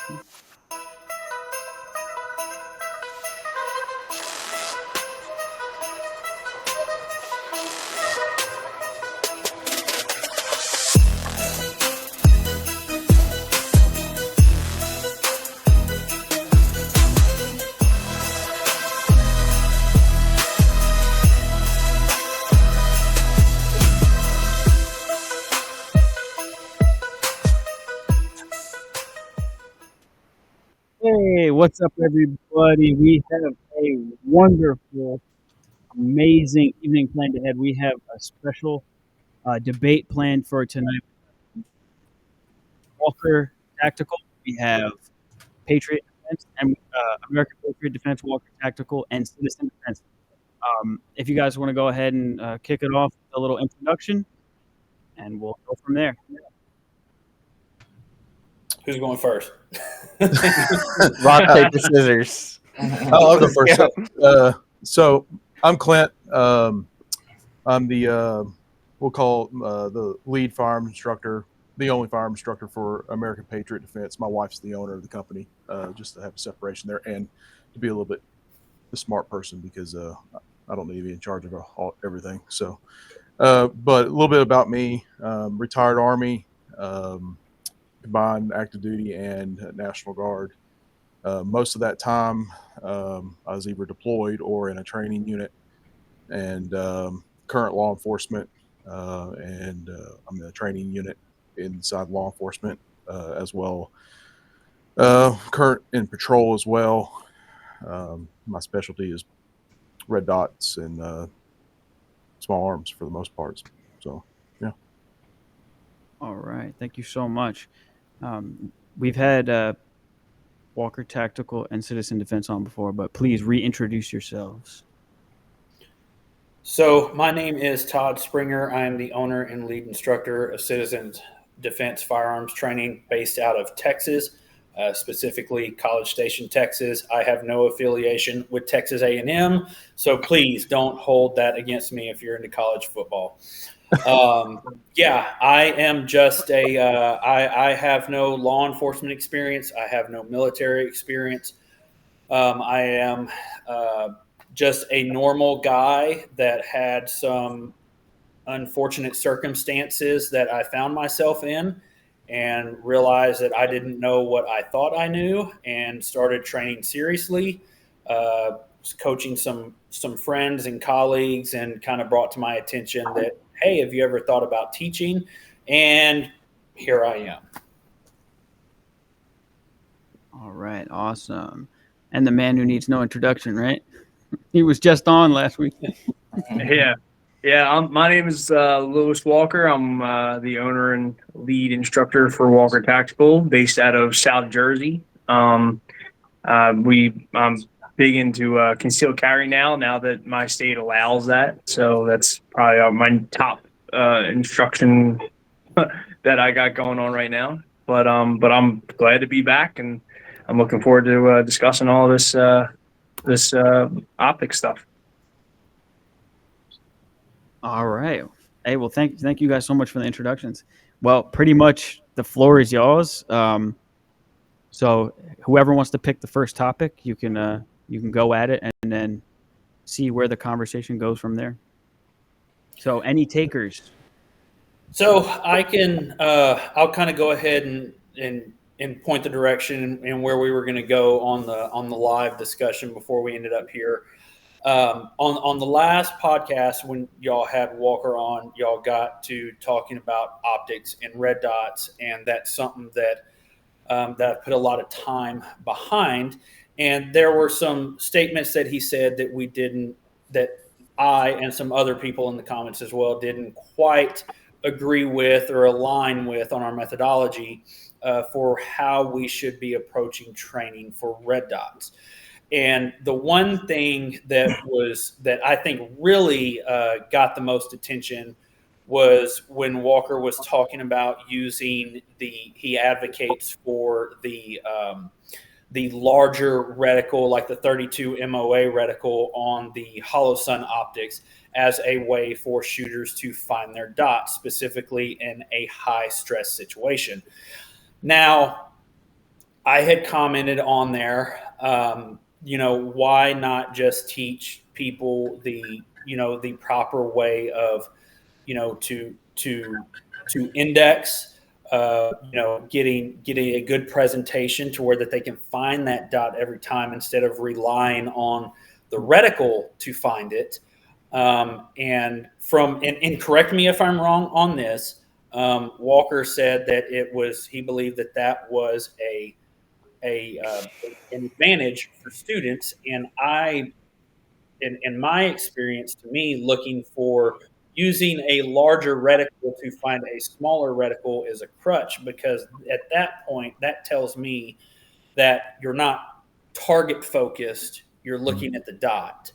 Hey, what's up, everybody? We have a wonderful, amazing evening planned ahead. We have a special debate planned for tonight. Walker Tactical. We have Patriot Defense and American Patriot Defense, Walker Tactical, and Citizen Defense. If you guys want to go ahead and kick it off with a little introduction, and we'll go from there. Who's going first? Rock, paper, scissors. I'll go first. So I'm Clint. I'm the we'll call the lead firearm instructor, the only firearm instructor for American Patriot Defense. My wife's the owner of the company, just to have a separation there and to be a little bit the smart person because I don't need to be in charge of everything. So, but a little bit about me: retired Army. Combined active duty and National Guard. Most of that time, I was either deployed or in a training unit, and current law enforcement, and I'm in a training unit inside law enforcement as well. Current in patrol as well. My specialty is red dots and small arms for the most part. So, yeah. All right. Thank you so much. We've had Walker Tactical and Citizen Defense on before, but please reintroduce yourselves. So my name is Todd Springer. I am the owner and lead instructor of Citizen Defense Firearms Training based out of Texas, specifically College Station, Texas. I have no affiliation with Texas A&M, so please don't hold that against me if you're into college football. I am just I have no law enforcement experience. I have no military experience. I am just a normal guy that had some unfortunate circumstances that I found myself in and realized that I didn't know what I thought I knew and started training seriously, coaching some friends and colleagues, and kind of brought to my attention that, hey, have you ever thought about teaching? And here I am. All right. Awesome. And the man who needs no introduction, right? He was just on last week. Yeah. My name is Lewis Walker. I'm the owner and lead instructor for Walker Tactical, based out of South Jersey. I'm big into concealed carry now that my state allows that. So that's probably my top instruction that I got going on right now. But I'm glad to be back, and I'm looking forward to discussing all this optics stuff. All right. Hey, well, thank you guys so much for the introductions. Well, pretty much the floor is yours. So whoever wants to pick the first topic, you can go at it and then see where the conversation goes from there. So any takers? So I can I'll kind of go ahead and point the direction and where we were going to go on the live discussion before we ended up here. On the last podcast, when y'all had Walker on, y'all got to talking about optics and red dots, and that's something that I put a lot of time behind. And there were some statements that he said that I and some other people in the comments as well didn't quite agree with or align with on our methodology for how we should be approaching training for red dots. And the one thing that I think really got the most attention was when Walker was talking about using he advocates for the larger reticle, like the 32 MOA reticle on the hollow sun optics, as a way for shooters to find their dots, specifically in a high stress situation. Now, I had commented on there, why not just teach people the proper way of, to index, getting a good presentation to where that they can find that dot every time instead of relying on the reticle to find it. And correct me if I'm wrong on this. Walker said that he believed that was an advantage for students. And in my experience, to me, looking for using a larger reticle to find a smaller reticle is a crutch, because at that point, that tells me that you're not target focused, you're looking at the dot.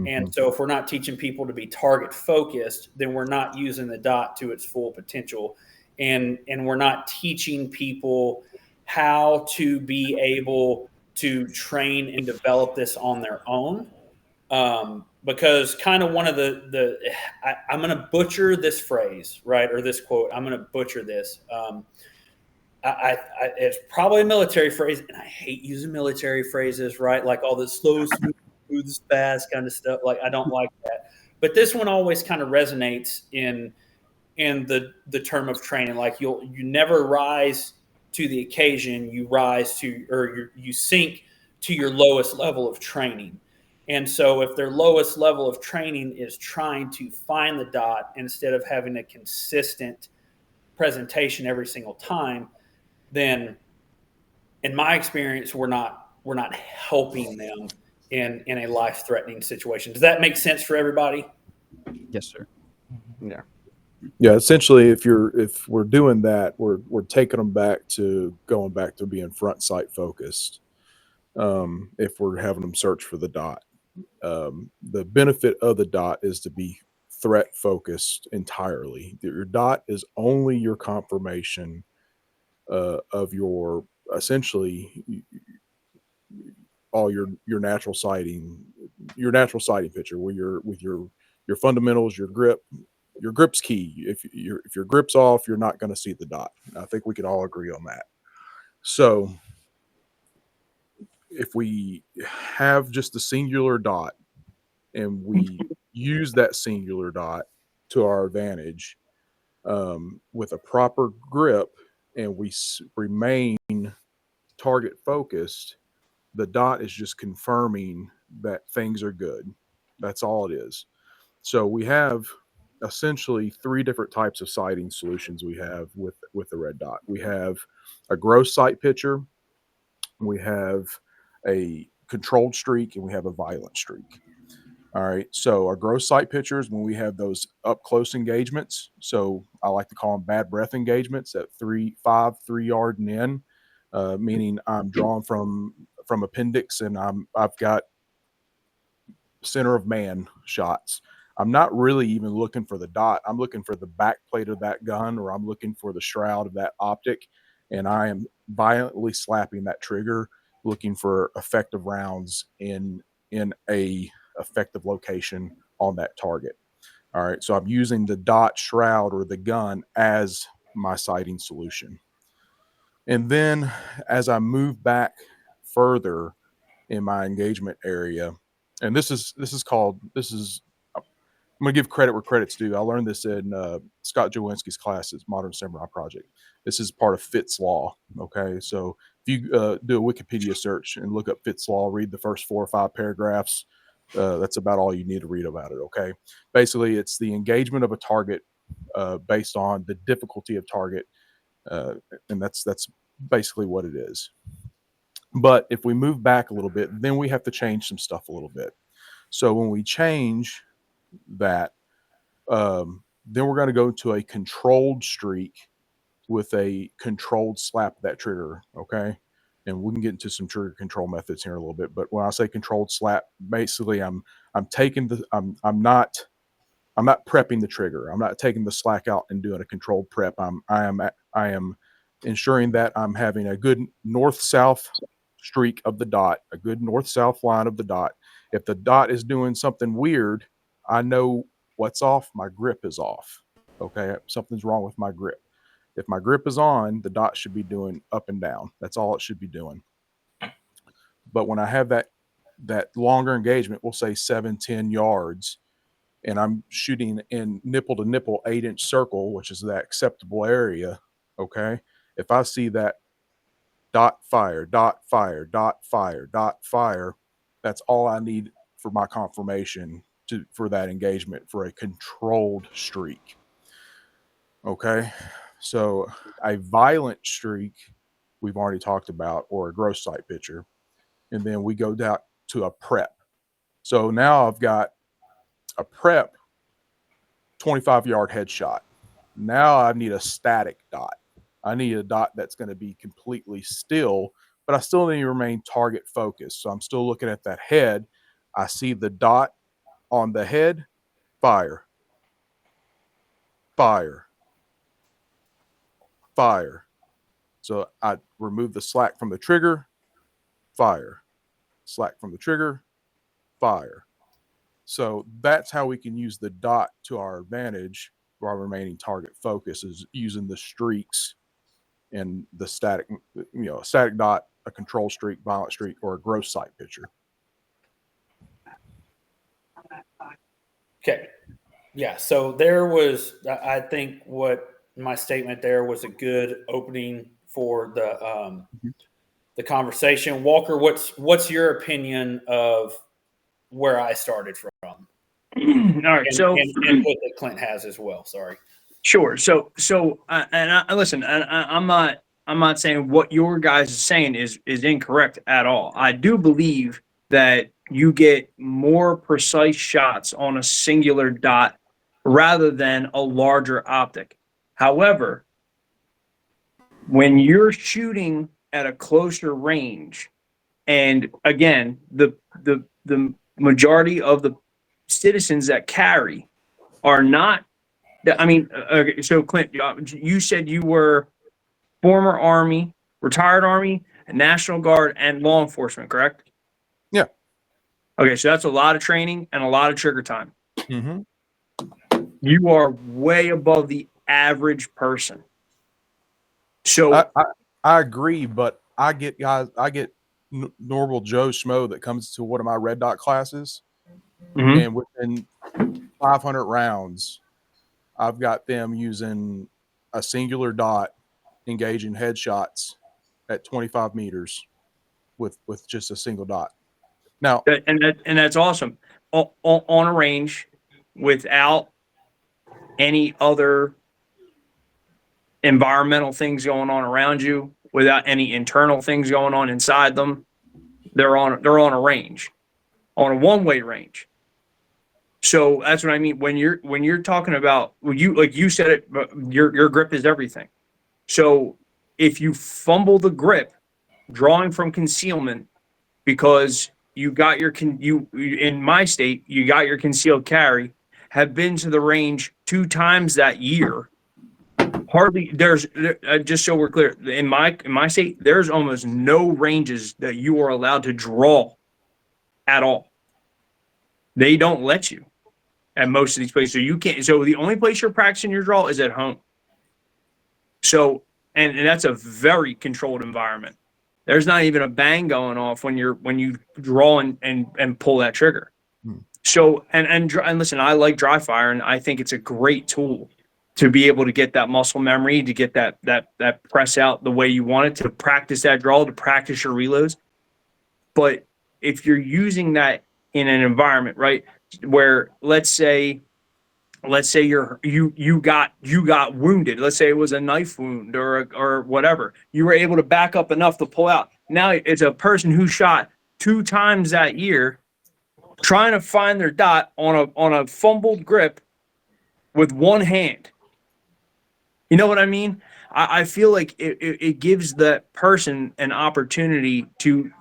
And so if we're not teaching people to be target focused, then we're not using the dot to its full potential. And we're not teaching people how to be able to train and develop this on their own. Because kind of one of I'm going to butcher this phrase, right? Or this quote, I'm going to butcher this. It's probably a military phrase, and I hate using military phrases, right? Like all this slow, smooth, fast kind of stuff. Like I don't like that. But this one always kind of resonates in the term of training. Like you never rise to the occasion, you rise to, or you sink to your lowest level of training. And so if their lowest level of training is trying to find the dot instead of having a consistent presentation every single time, then in my experience, we're not helping them in a life-threatening situation. Does that make sense for everybody? Yes, sir. Yeah. Yeah, essentially, if we're doing that, we're taking them going back to being front sight focused. If we're having them search for the dot, the benefit of the dot is to be threat focused entirely. Your dot is only your confirmation of your essentially all your natural sighting picture, where you're with your fundamentals, your grip's key. If your grip's off, you're not going to see the dot. I think we could all agree on that. So if we have just a singular dot and we use that singular dot to our advantage, with a proper grip, and we remain target focused, the dot is just confirming that things are good. That's all it is. So we have essentially three different types of sighting solutions we have with the red dot. We have a gross sight picture, we have a controlled streak, and we have a violent streak. All right. So our gross sight pictures, when we have those up close engagements, so I like to call them bad breath engagements at 3 yard and in, meaning I'm drawn from appendix, and I've got center of man shots. I'm not really even looking for the dot. I'm looking for the back plate of that gun, or I'm looking for the shroud of that optic, and I am violently slapping that trigger, looking for effective rounds in a effective location on that target. All right, so I'm using the dot, shroud, or the gun as my sighting solution. And then as I move back further in my engagement area, and this is I'm going to give credit where credit's due. I learned this in Scott Jawinski's classes, Modern Samurai Project. This is part of Fitts Law. Okay, so if you do a Wikipedia search and look up Fitts Law, read the first 4 or 5 paragraphs. That's about all you need to read about it. Okay, basically, it's the engagement of a target based on the difficulty of target, and that's basically what it is. But if we move back a little bit, then we have to change some stuff a little bit. So when we change that, then we're going to go to a controlled streak with a controlled slap of that trigger. Okay. And we can get into some trigger control methods here in a little bit. But when I say controlled slap, basically I'm taking I'm not prepping the trigger. I'm not taking the slack out and doing a controlled prep. I am ensuring that I'm having a good north-south streak of the dot, a good north-south line of the dot. If the dot is doing something weird, I know what's off. My grip is off. Okay, something's wrong with my grip. If my grip is on, the dot should be doing up and down. That's all it should be doing. But when I have that longer engagement, we'll say 7-10 yards, and I'm shooting in nipple to nipple 8-inch circle, which is that acceptable area. Okay. If I see that dot fire, dot fire, dot fire, dot fire, that's all I need for my confirmation for that engagement for a controlled streak. Okay. So a violent streak we've already talked about, or a gross sight picture. And then we go down to a prep. So now I've got a prep 25-yard headshot. Now I need a static dot. I need a dot that's going to be completely still, but I still need to remain target focused. So I'm still looking at that head. I see the dot on the head, fire, fire, fire. So I remove the slack from the trigger, fire, slack from the trigger, fire. So that's how we can use the dot to our advantage while remaining target focus, is using the streaks and the static, a static dot, a control streak, violent streak, or a gross sight picture. Okay. Yeah. So there was, I think what my statement there was a good opening for the conversation. Walker, what's your opinion of where I started from? All right. So and what that Clint has as well. Sorry. Sure. So, listen. I'm not saying what your guys are saying is incorrect at all. I do believe that you get more precise shots on a singular dot rather than a larger optic. However, when you're shooting at a closer range, and again, the majority of the citizens that carry are not. I mean, okay, so Clint, you said you were former Army, retired Army, National Guard, and law enforcement, correct? Yeah. Okay, so that's a lot of training and a lot of trigger time. Mm-hmm. You are way above the average person. So I agree, but I get normal Joe Schmo that comes to one of my red dot classes, and within 500 rounds, I've got them using a singular dot, engaging headshots at 25 meters with just a single dot. Now, and that's awesome. On a range without any other environmental things going on around you, without any internal things going on inside them, they're on a range, on a one-way range. So that's what I mean when you're talking about, like you said it, your grip is everything. So if you fumble the grip drawing from concealment because you got in my state, you got your concealed carry, have been to the range 2 times that year. Hardly just so we're clear, in my state, there's almost no ranges that you are allowed to draw at all. They don't let you at most of these places. So you can't. So the only place you're practicing your draw is at home. So and that's a very controlled environment. There's not even a bang going off when you draw and pull that trigger. So and listen, I like dry fire, and I think it's a great tool to be able to get that muscle memory, to get that press out the way you want it, to practice that draw, to practice your reloads. But if you're using that in an environment, right, where let's say you got wounded, let's say it was a knife wound or whatever, you were able to back up enough to pull out. Now it's a person who shot 2 times that year trying to find their dot on a fumbled grip with one hand. You know what I mean? I feel like it gives that person an opportunity to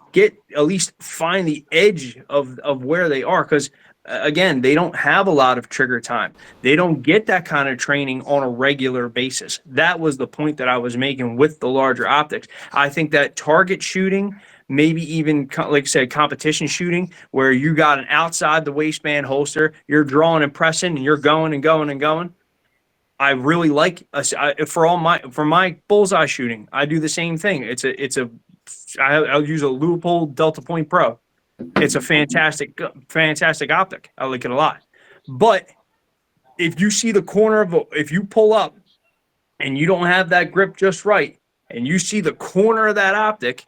at least find the edge of where they are, because again, they don't have a lot of trigger time. They don't get that kind of training on a regular basis. That was the point that I was making with the larger optics. I think that target shooting, maybe even like I said, competition shooting, where you got an outside the waistband holster, you're drawing and pressing, and you're going and going and going. I really like for my bullseye shooting. I do the same thing. I'll use a Leupold Delta Point Pro. It's a fantastic optic. I like it a lot. But if you see the corner if you pull up and you don't have that grip just right, and you see the corner of that optic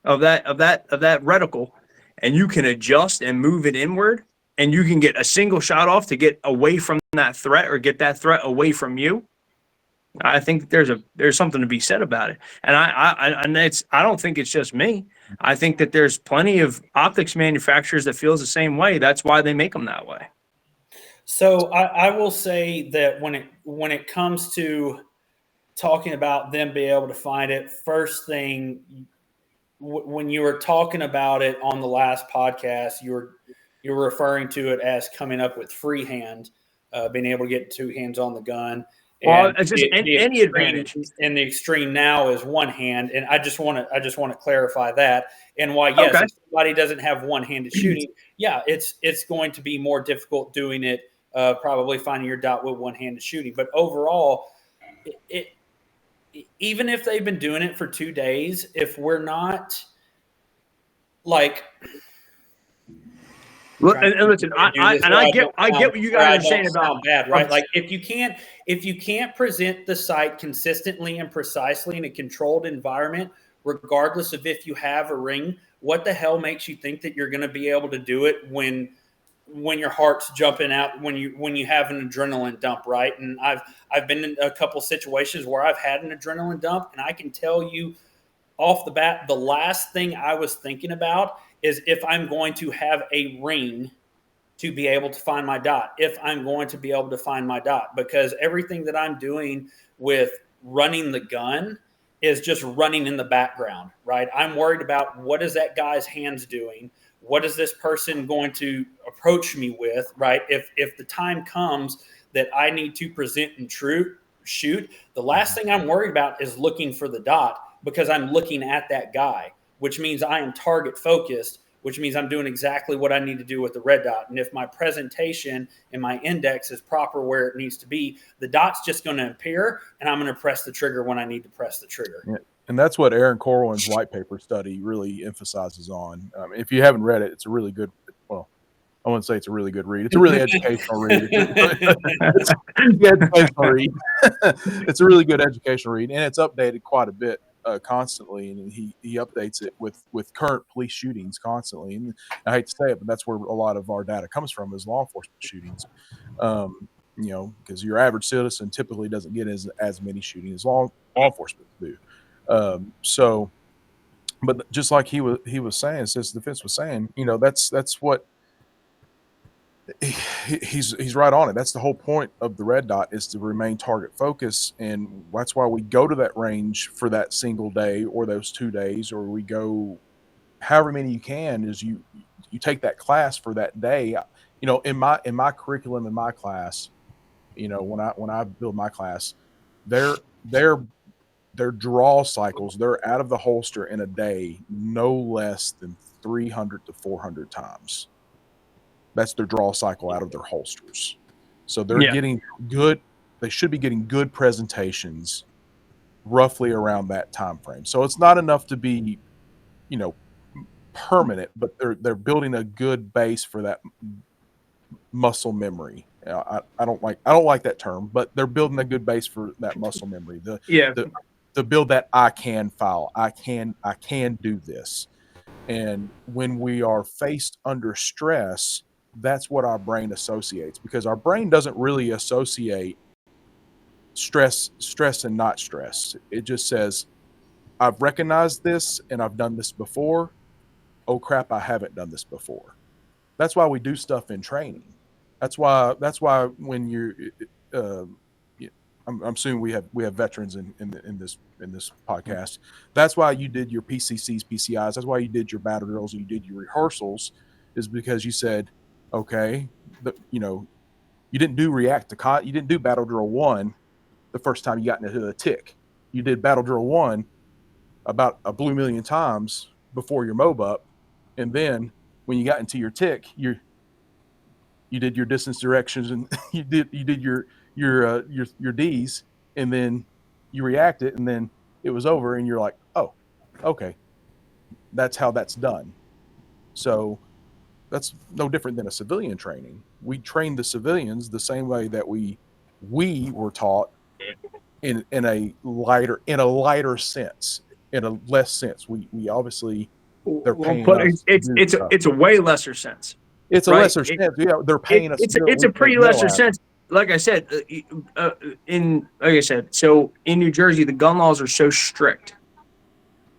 of that reticle, and you can adjust and move it inward, and you can get a single shot off to get away from that threat or get that threat away from you. I think there's something to be said about it, and I don't think it's just me. I think that there's plenty of optics manufacturers that feels the same way. That's why they make them that way. So I will say that when it comes to talking about them being able to find it, first thing, when you were talking about it on the last podcast, you were referring to it as coming up with freehand, being able to get two hands on the gun. Well, it's just any advantage. And the extreme now is one hand, and I just want to clarify that. And why, yes, Okay. if somebody doesn't have one-handed shooting, yeah, it's going to be more difficult doing it. Probably finding your dot with one-handed shooting, but overall, even if they've been doing it for 2 days, if we're not like. And listen, I get what you guys are saying about bad, right? Like if you can't present the site consistently and precisely in a controlled environment, regardless of if you have a ring, what the hell makes you think that you're going to be able to do it when your heart's jumping out, when you have an adrenaline dump, right? And I've been in a couple situations where I've had an adrenaline dump, and I can tell you off the bat, the last thing I was thinking about is if I'm going to have a ring to be able to find my dot, if I'm going to be able to find my dot, because everything that I'm doing with running the gun is just running in the background, right? I'm worried about what is that guy's hands doing? What is this person going to approach me with, right? If the time comes that I need to present and shoot, the last thing I'm worried about is looking for the dot, because I'm looking at that guy, which means I am target focused, which means I'm doing exactly what I need to do with the red dot. And if my presentation and my index is proper where it needs to be, the dot's just going to appear, and I'm going to press the trigger when I need to press the trigger. Yeah. And that's what Aaron Corwin's white paper study really emphasizes on. If you haven't read it, it's a really good, well, I wouldn't say it's a really good read. It's a really educational read. It's a really good educational read, and it's updated quite a bit constantly, and he updates it with current police shootings constantly. And I hate to say it, but that's where a lot of our data comes from, is law enforcement shootings. Because your average citizen typically doesn't get as many shootings as law enforcement do. But just like he was saying, since the defense was saying, that's what he's right on it. That's the whole point of the red dot, is to remain target focused, and that's why we go to that range for that single day or those 2 days, or we go however many you can. Is you take that class for that day. In my curriculum, in my class, when I build my class, their draw cycles, they're out of the holster in a day no less than 300 to 400 times. That's their draw cycle out of their holsters. So they're getting good. They should be getting good presentations roughly around that time frame. So it's not enough to be, permanent, but they're building a good base for that muscle memory. I don't like that term, but they're building a good base for that muscle memory. To build that I can file. I can do this. And when we are faced under stress, that's what our brain associates, because our brain doesn't really associate stress and not stress. It just says, I've recognized this and I've done this before. Oh crap, I haven't done this before. That's why we do stuff in training. That's why when you're I'm assuming we have veterans in this podcast. That's why you did your PCCs, PCIs. That's why you did your battle drills and you did your rehearsals, is because you said, okay, you didn't do you didn't do battle drill 1 the first time you got into the tick. You did battle drill 1 about a blue million times before your mob up, and then when you got into your tick, you did your distance directions, and you did your D's, and then you react it, and then it was over, and you're like, oh, okay, that's how that's done. So that's no different than a civilian training. We train the civilians the same way that we were taught in a lighter sense, in a less sense. We obviously they're paying But us to do stuff. it's a way lesser sense. It's a right? lesser sense. Yeah, they're paying us. It's a pretty lesser sense. Like I said, so in New Jersey, the gun laws are so strict.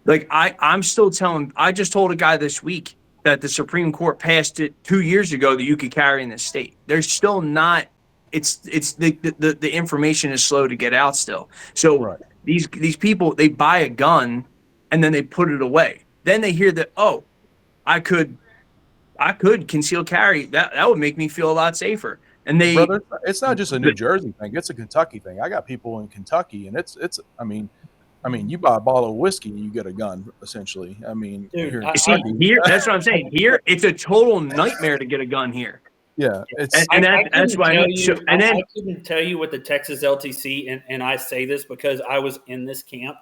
Like I'm still telling. I just told a guy this week that the Supreme Court passed it 2 years ago that you could carry in the state. There's still not. It's the information is slow to get out still. So Right. these people, they buy a gun and then they put it away. Then they hear that, oh, I could conceal carry. That would make me feel a lot safer. And Brother, it's not just a New Jersey thing. It's a Kentucky thing. I got people in Kentucky, and it's. I mean, you buy a bottle of whiskey and you get a gun, essentially. I mean, Dude, here in I- see, Kentucky, here, that's what I'm saying. Here, it's a total nightmare to get a gun here. yeah, it's And I that's couldn't why. tell you- And then I couldn't tell you what the Texas LTC, and I say this because I was in this camp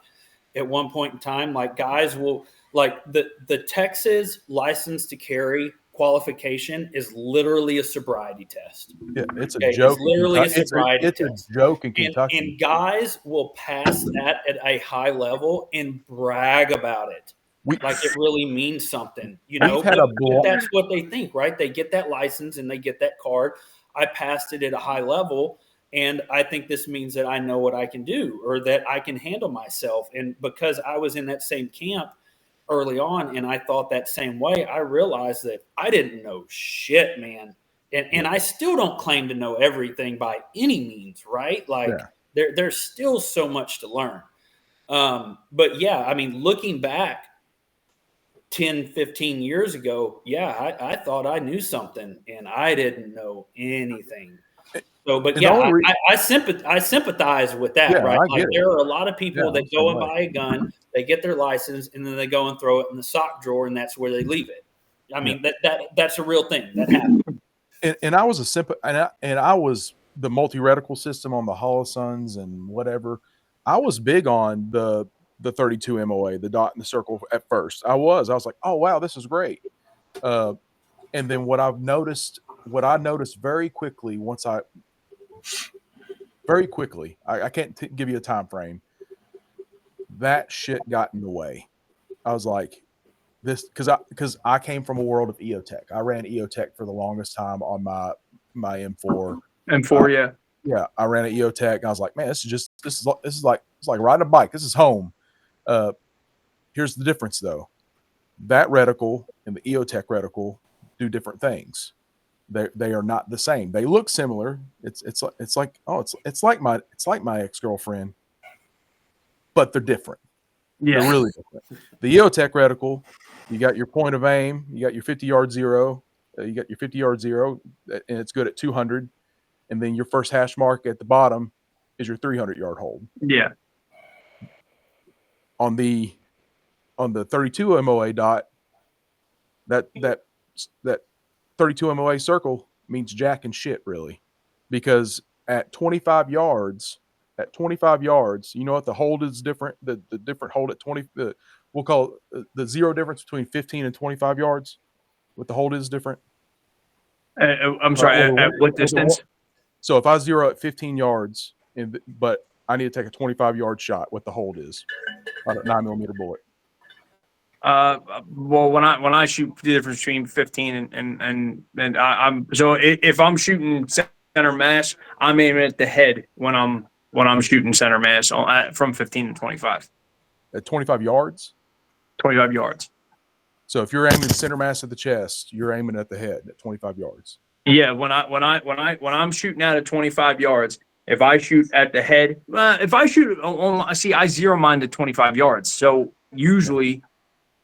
at one point in time. Like, guys will, like, the Texas license to carry qualification is literally a sobriety test. yeah, it's a Okay, joke. it's literally a It's a sobriety it's a test. joke in And, Kentucky. and guys will pass that at a high level and brag about it. We- Like it really means something, you We've know. had But, a blo- that's what they think, right? They get that license and they get that card. I passed it at a high level, and I think this means that I know what I can do or that I can handle myself. And because I was in that same camp early on and I thought that same way, I realized that I didn't know shit, man. And I still don't claim to know everything by any means, right? Like Yeah. there's still so much to learn. But yeah, I mean, looking back 10, 15 years ago, yeah, I thought I knew something and I didn't know anything. So, but And yeah, the only I sympathize with that, Yeah, right? I Like get it. there are a lot of people Yeah, that I'm the go same and way. buy a gun, they get their license, and then they go and throw it in the sock drawer, and that's where they leave it. I mean, that's a real thing that happens. and I was and I was the multi reticle system on the Holosons and whatever. I was big on the 32 MOA, the dot and the circle at first. I was like, oh wow, this is great. And then what I noticed very quickly I can't give you a time frame. That shit got in the way. I was like, this because I came from a world of EOTech. I ran EOTech for the longest time on my M4. M4, Yeah, I ran an EOTech, and I was like, man, this is like riding a bike. This is home. Here's the difference, though. That reticle and the EOTech reticle do different things. They are not the same. They look similar. It's like my ex-girlfriend, but they're different. yeah. They're really different. The EOTech reticle, you got your point of aim, you got your 50-yard zero, and it's good at 200, and then your first hash mark at the bottom is your 300-yard hold. Yeah. On the 32 MOA dot, that 32 MOA circle means jack and shit, really, because at 25 yards, you know what the hold is different. The different hold at 20, we'll call it the zero difference between 15 and 25 yards. What the hold is different. I'm sorry. At what distance? So if I zero at 15 yards, but I need to take a 25-yard shot, what the hold is on a 9mm bullet. Well, when I shoot, the difference between 15 and I'm so if I'm shooting center mass, I'm aiming at the head when I'm shooting center mass from 15 to 25. At 25 yards. 25 yards. So if you're aiming center mass at the chest, you're aiming at the head at 25 yards. Yeah, when I'm shooting out at 25 yards, if I shoot at the head, if I shoot I zero mine to 25 yards. So usually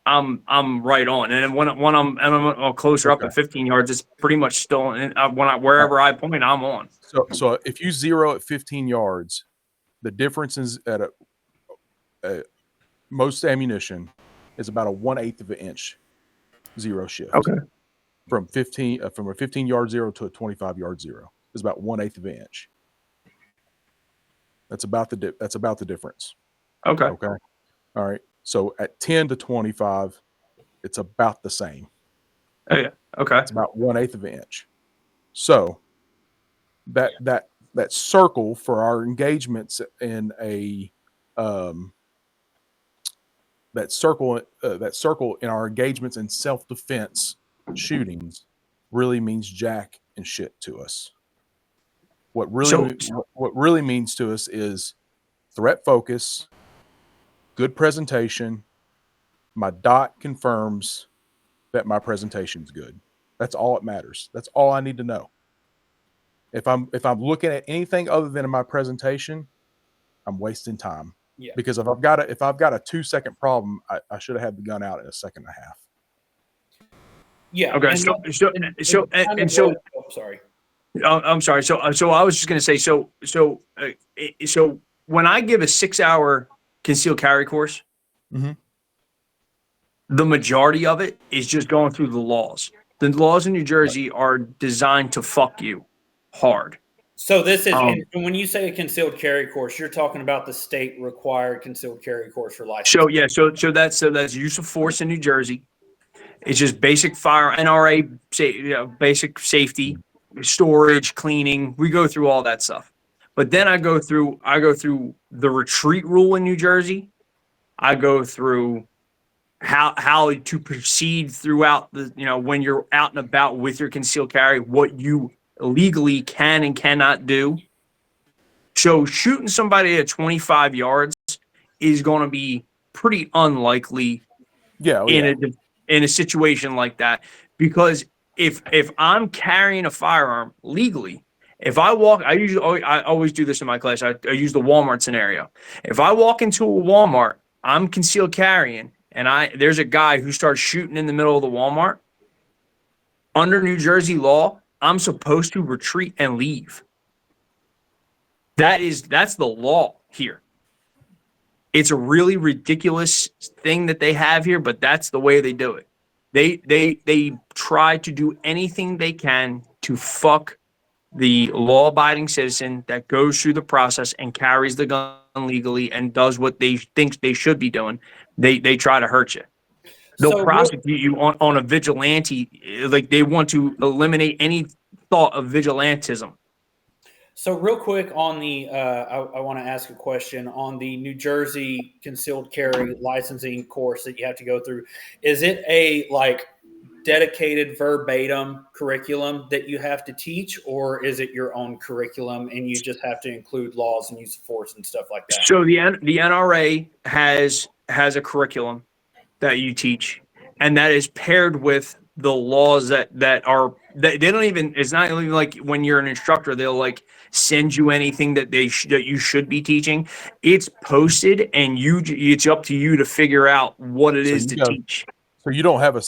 I'm right on, and then when I'm closer up at 15 yards, it's pretty much still. And wherever I point, I'm on. So if you zero at 15 yards, the difference is at most ammunition is about a 1/8 of an inch zero shift. Okay. From a 15-yard zero to a 25-yard zero is about 1/8 of an inch. That's about the difference. Okay. Okay. All right. So at 10 to 25, it's about the same. Oh, yeah. Okay. It's about 1/8 of an inch. So that circle for our engagements in a that circle in our engagements in self-defense shootings really means jack and shit to us. What really means to us is threat focus, good presentation. My dot confirms that my presentation's good. That's all it matters. That's all I need to know. If I'm looking at anything other than my presentation, I'm wasting time. Yeah. Because if I've got a 2-second problem, I should have had the gun out in a second and a half. Yeah. Okay. Sorry. I'm sorry. So I was just going to say, so when I give a 6-hour concealed carry course, Mhm. the majority of it is just going through the laws. The laws in New Jersey are designed to fuck you hard. So this is, and when you say a concealed carry course, you're talking about the state required concealed carry course for license. So yeah, so that's use of force in New Jersey. It's just basic fire NRA, basic safety, storage, cleaning. We go through all that stuff. But then I go through the retreat rule in New Jersey. I go through how to proceed throughout the, when you're out and about with your concealed carry, what you legally can and cannot do. So shooting somebody at 25 yards is going to be pretty unlikely in a situation like that, because if I'm carrying a firearm legally, if I walk, I always do this in my class. I use the Walmart scenario. If I walk into a Walmart, I'm concealed carrying, and there's a guy who starts shooting in the middle of the Walmart. Under New Jersey law, I'm supposed to retreat and leave. That's the law here. It's a really ridiculous thing that they have here, but that's the way they do it. They try to do anything they can to fuck the law-abiding citizen that goes through the process and carries the gun legally and does what they think they should be doing. They try to hurt you. They'll prosecute you on a vigilante, like they want to eliminate any thought of vigilantism. So real quick on the, I want to ask a question on the New Jersey concealed carry licensing course that you have to go through. Is it a dedicated verbatim curriculum that you have to teach, or is it your own curriculum and you just have to include laws and use of force and stuff like that? So the NRA has a curriculum that you teach, and that is paired with the laws that they don't even, it's not even like when you're an instructor, they'll send you anything that that you should be teaching. It's posted, and it's up to you to figure out what it is to teach. So you don't have a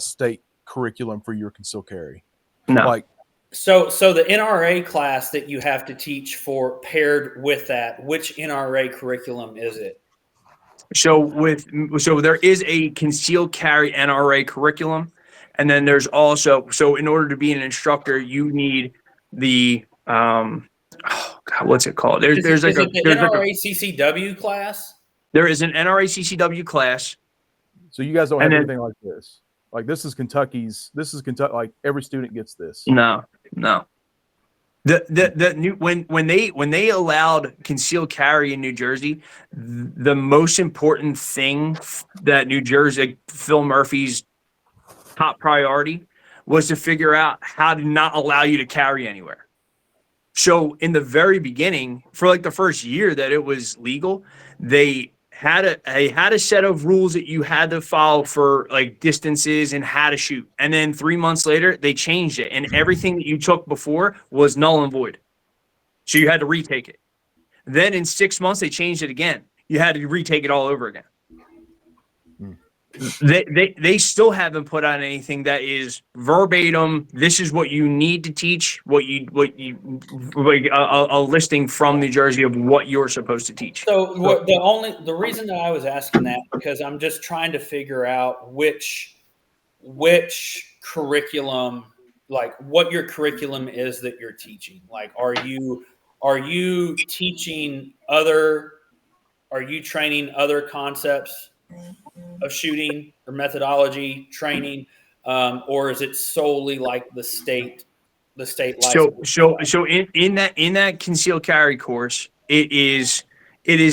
state curriculum for your concealed carry. No. So the NRA class that you have to teach for paired with that, which NRA curriculum is it? So there is a concealed carry NRA curriculum, and then there's also, so in order to be an instructor, you need the what's it called? There's the NRA CCW class. There is an NRA CCW class. So you guys don't have anything like this. This is Kentucky. Like every student gets this. No. The new when they allowed concealed carry in New Jersey, the most important thing that New Jersey, Phil Murphy's top priority, was to figure out how to not allow you to carry anywhere. So in the very beginning, for the first year that it was legal, they had a set of rules that you had to follow for distances and how to shoot. And then 3 months later, they changed it, and everything that you took before was null and void. So you had to retake it. Then in 6 months, they changed it again. You had to retake it all over again. They still haven't put out anything that is verbatim. This is what you need to teach. A listing from New Jersey of what you're supposed to teach. So the reason that I was asking that, because I'm just trying to figure out which curriculum, what your curriculum is that you're teaching. Are you are you teaching are you training other concepts of shooting or methodology training, or is it solely like the state So license? in that concealed carry course, it is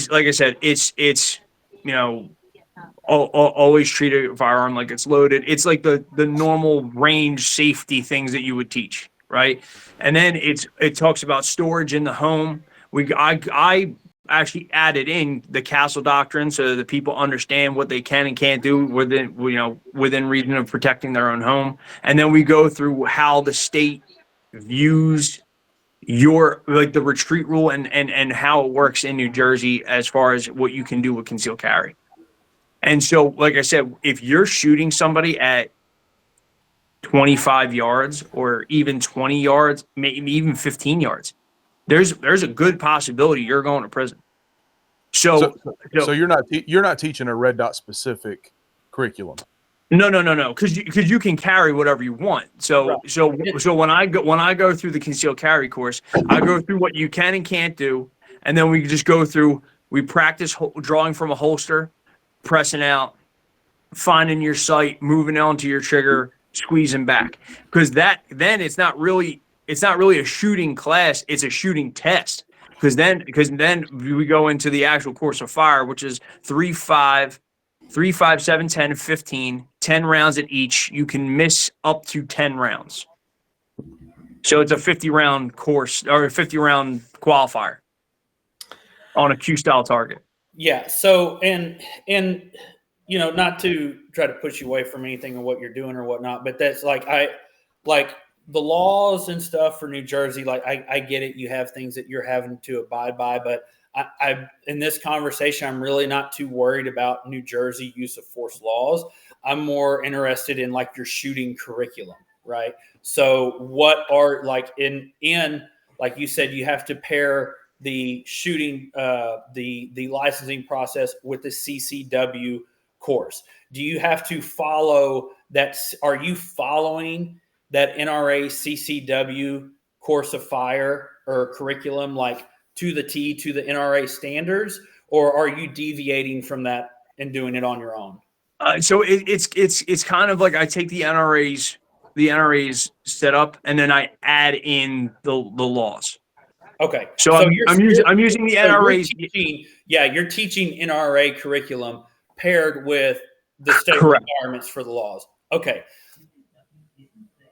like I said, it's you know always treat a firearm like it's loaded. It's like the normal range safety things that you would teach, right? And then it talks about storage in the home. I actually added in the castle doctrine so that people understand what they can and can't do within reason of protecting their own home. And then we go through how the state views your like the retreat rule and how it works in New Jersey as far as what you can do with concealed carry. And so, like I said, if you're shooting somebody at 25 yards or even 20 yards, maybe even 15 yards, there's a good possibility you're going to prison. So you're not teaching a red dot specific curriculum. No, because you can carry whatever you want. So Right. so when I go through the concealed carry course, I go through what you can and can't do, and then we just go through. We practice drawing from a holster, pressing out, finding your sight, moving onto your trigger, squeezing back. Because then it's not really a shooting class, it's a shooting test. Because then we go into the actual course of fire, which is 3, 5, 7, 10, 15, 10 rounds at each. You can miss up to 10 rounds. So it's a 50-round course or a 50-round qualifier on a Q style target. Yeah. So and not to try to push you away from anything of what you're doing or whatnot, but that's like the laws and stuff for New Jersey. Like I get it. You have things that you're having to abide by, but I in this conversation, I'm really not too worried about New Jersey use of force laws. I'm more interested in like your shooting curriculum, right? So what are like in like you said, you have to pair the shooting, the licensing process with the CCW course. Do you have to follow that? Are you following that NRA CCW course of fire or curriculum like to the T to the NRA standards, or are you deviating from that and doing it on your own? So it's kind of like I take the NRA's setup and then I add in the laws. Okay. So I'm using the NRA's. You're teaching NRA curriculum paired with the state Correct. requirements for the laws. Okay.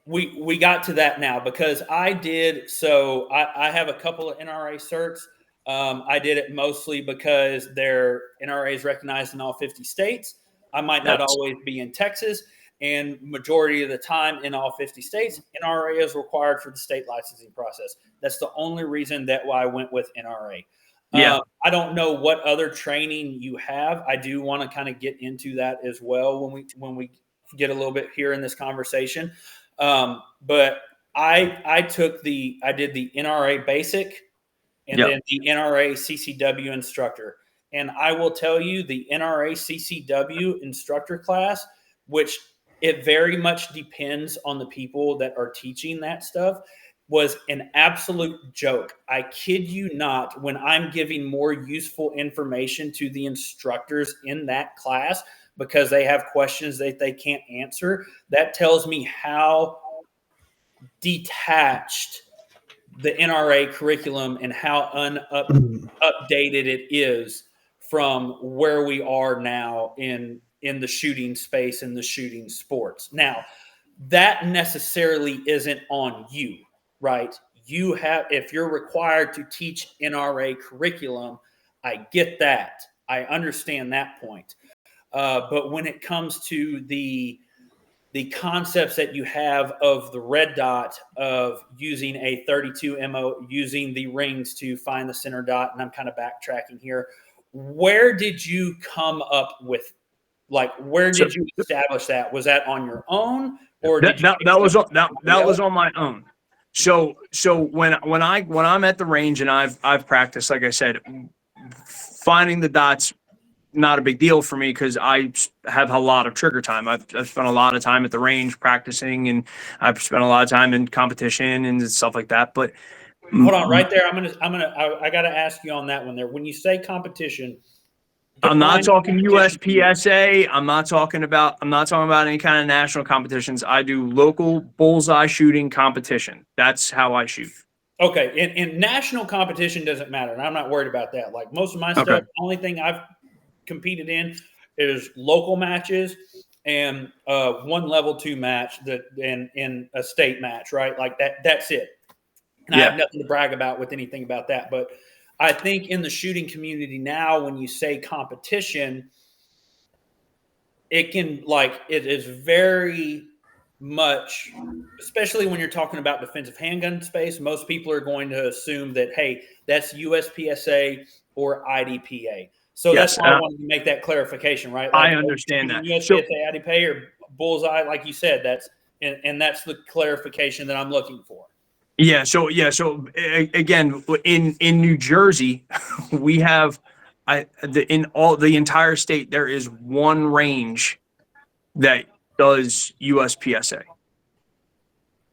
We got to that now because I did. So I have a couple of NRA certs. I did it mostly because their NRA is recognized in all 50 states. I might not always be in Texas, and majority of the time in all 50 states, NRA is required for the state licensing process. That's the only reason that why I went with NRA. Yeah. I don't know what other training you have. I do want to kind of get into that as well when we get a little bit here in this conversation. But I did the NRA basic and then the NRA CCW instructor. And I will tell you the NRA CCW instructor class, which it very much depends on the people that are teaching that stuff, was an absolute joke. I kid you not, when I'm giving more useful information to the instructors in that class because they have questions that they can't answer, that tells me how detached the NRA curriculum and how updated it is from where we are now in the shooting space and the shooting sports. Now, that necessarily isn't on you, right? If you're required to teach NRA curriculum, I get that. I understand that point. But when it comes to the concepts that you have of the red dot, of using a 32 MO, using the rings to find the center dot, and I'm kind of backtracking here. Where did you come up with, where did you establish that? Was that on your own, or that was on my own? So when I'm at the range and I've practiced, like I said, finding the dots, not a big deal for me because I have a lot of trigger time. I've spent a lot of time at the range practicing, and I've spent a lot of time in competition and stuff like that. But Hold on, right there. I got to ask you on that one there. When you say competition, I'm not define talking competition to me. USPSA. I'm not talking about any kind of national competitions. I do local bullseye shooting competition. That's how I shoot. Okay, in national competition doesn't matter, and I'm not worried about that. Like most of my Okay. stuff, the only thing I've competed in is local matches and one level 2 match that in a state match, right? Like that. That's it. And I have nothing to brag about with anything about that. But I think in the shooting community now, when you say competition, it is very much, especially when you're talking about defensive handgun space, most people are going to assume that, hey, that's USPSA or IDPA. So Yes, that's why I wanted to make that clarification, right? I understand that. So- USPSA, IDPA, or bullseye, like you said, that's the clarification that I'm looking for. Yeah. So again, in New Jersey, we have in the entire state there is one range that does USPSA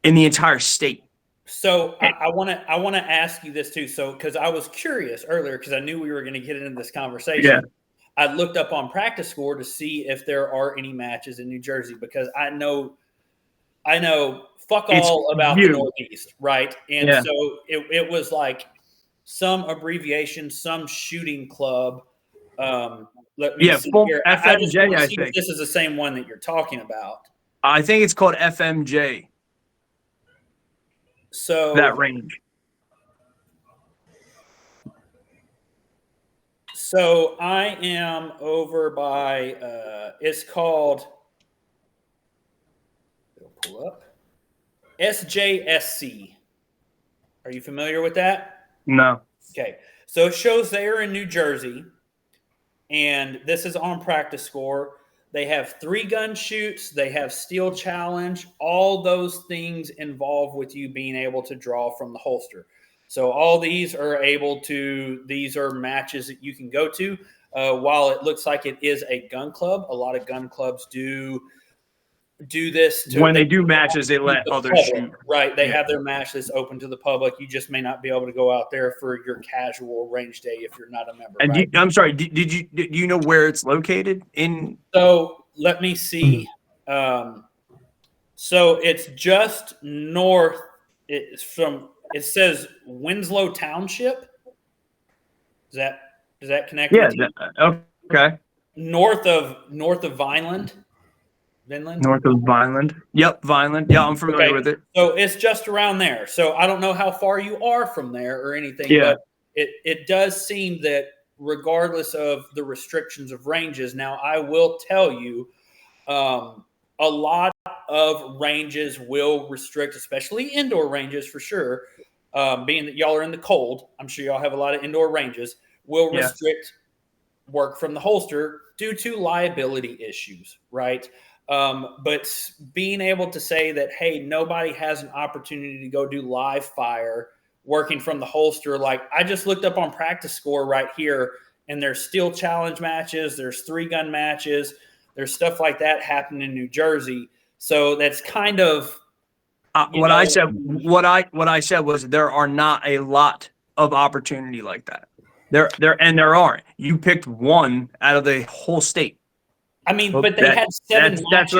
in the entire state. So I want to ask you this too. So because I was curious earlier, because I knew we were going to get into this conversation. Yeah. I looked up on Practice Score to see if there are any matches in New Jersey, because I know fuck all about the Northeast, right? And Yeah. so it was like some abbreviation, some shooting club. Let me see here. I just want to see if this is the same one that you're talking about. I think it's called FMJ. So that range. So I am over by it's called, it'll pull up, SJSC. Are you familiar with that? No. Okay. So it shows they're in New Jersey, and this is on Practice Score. They have 3-gun shoots. They have steel challenge. All those things involve with you being able to draw from the holster. So all these are these are matches that you can go to. While it looks like it is a gun club, a lot of gun clubs do this. When they do matches, they let others shoot. Right. They have their match that's open to the public. You just may not be able to go out there for your casual range day if you're not a member. And right? I'm sorry, do you know where it's located in? So let me see. So it's just north. It says Winslow Township. Does that connect? Yeah. Okay. North of Vineland. North of Vineland. Yep, Vineland. Yeah, I'm familiar with it. So it's just around there. So I don't know how far you are from there or anything, Yeah. but it does seem that regardless of the restrictions of ranges, now I will tell you, a lot of ranges will restrict, especially indoor ranges for sure. Being that y'all are in the cold, I'm sure y'all have a lot of indoor ranges, will restrict work from the holster due to liability issues, right? But being able to say that, hey, nobody has an opportunity to go do live fire working from the holster. Like I just looked up on Practice Score right here, and there's steel challenge matches, there's 3-gun matches, there's stuff like that happening in New Jersey. So that's kind of what I said was there are not a lot of opportunity like that. There aren't. You picked one out of the whole state. I mean, but they had 7 matches.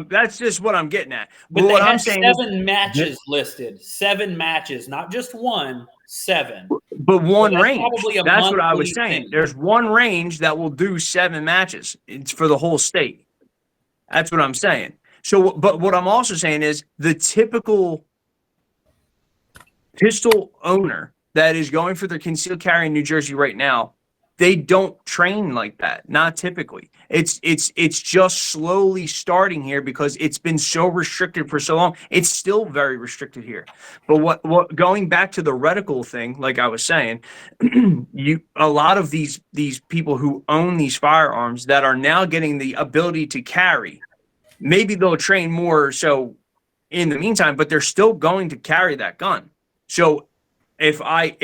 That's just what I'm getting at. But what they I'm had saying 7 matches listed. 7 matches, not just one, 7. But one So range. That's what I was monthly saying. thing. There's one range that will do 7 matches. It's for the whole state. That's what I'm saying. So, but what I'm also saying is the typical pistol owner that is going for their concealed carry in New Jersey right now, they don't train like that. Not typically. It's just slowly starting here because it's been so restricted for so long. It's still very restricted here. But what going back to the reticle thing, like I was saying, a lot of these people who own these firearms that are now getting the ability to carry, maybe they'll train more so in the meantime, but they're still going to carry that gun. So if I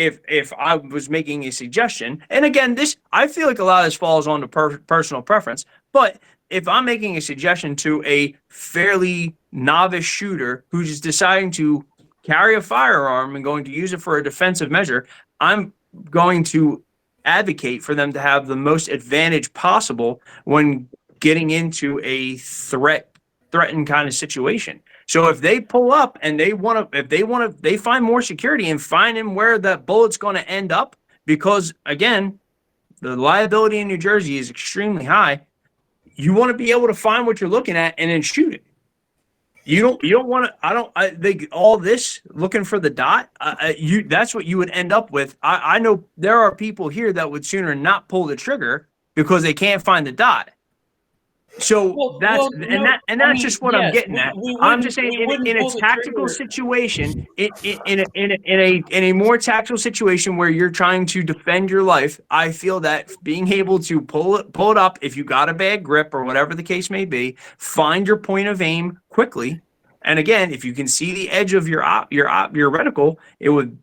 was making a suggestion, and again, I feel like a lot of this falls on to personal preference, but if I'm making a suggestion to a fairly novice shooter who's deciding to carry a firearm and going to use it for a defensive measure, I'm going to advocate for them to have the most advantage possible when getting into a threatened kind of situation. So if they pull up and they find more security and finding where that bullet's going to end up, because again, the liability in New Jersey is extremely high. You want to be able to find what you're looking at and then shoot it. You don't want to. I think all this looking for the dot. That's what you would end up with. I know there are people here that would sooner not pull the trigger because they can't find the dot. So that's just what I'm getting at. I'm just saying in a tactical situation, in a more tactical situation where you're trying to defend your life, I feel that being able to pull it up if you got a bad grip or whatever the case may be, find your point of aim quickly, and again, if you can see the edge of your reticle, it would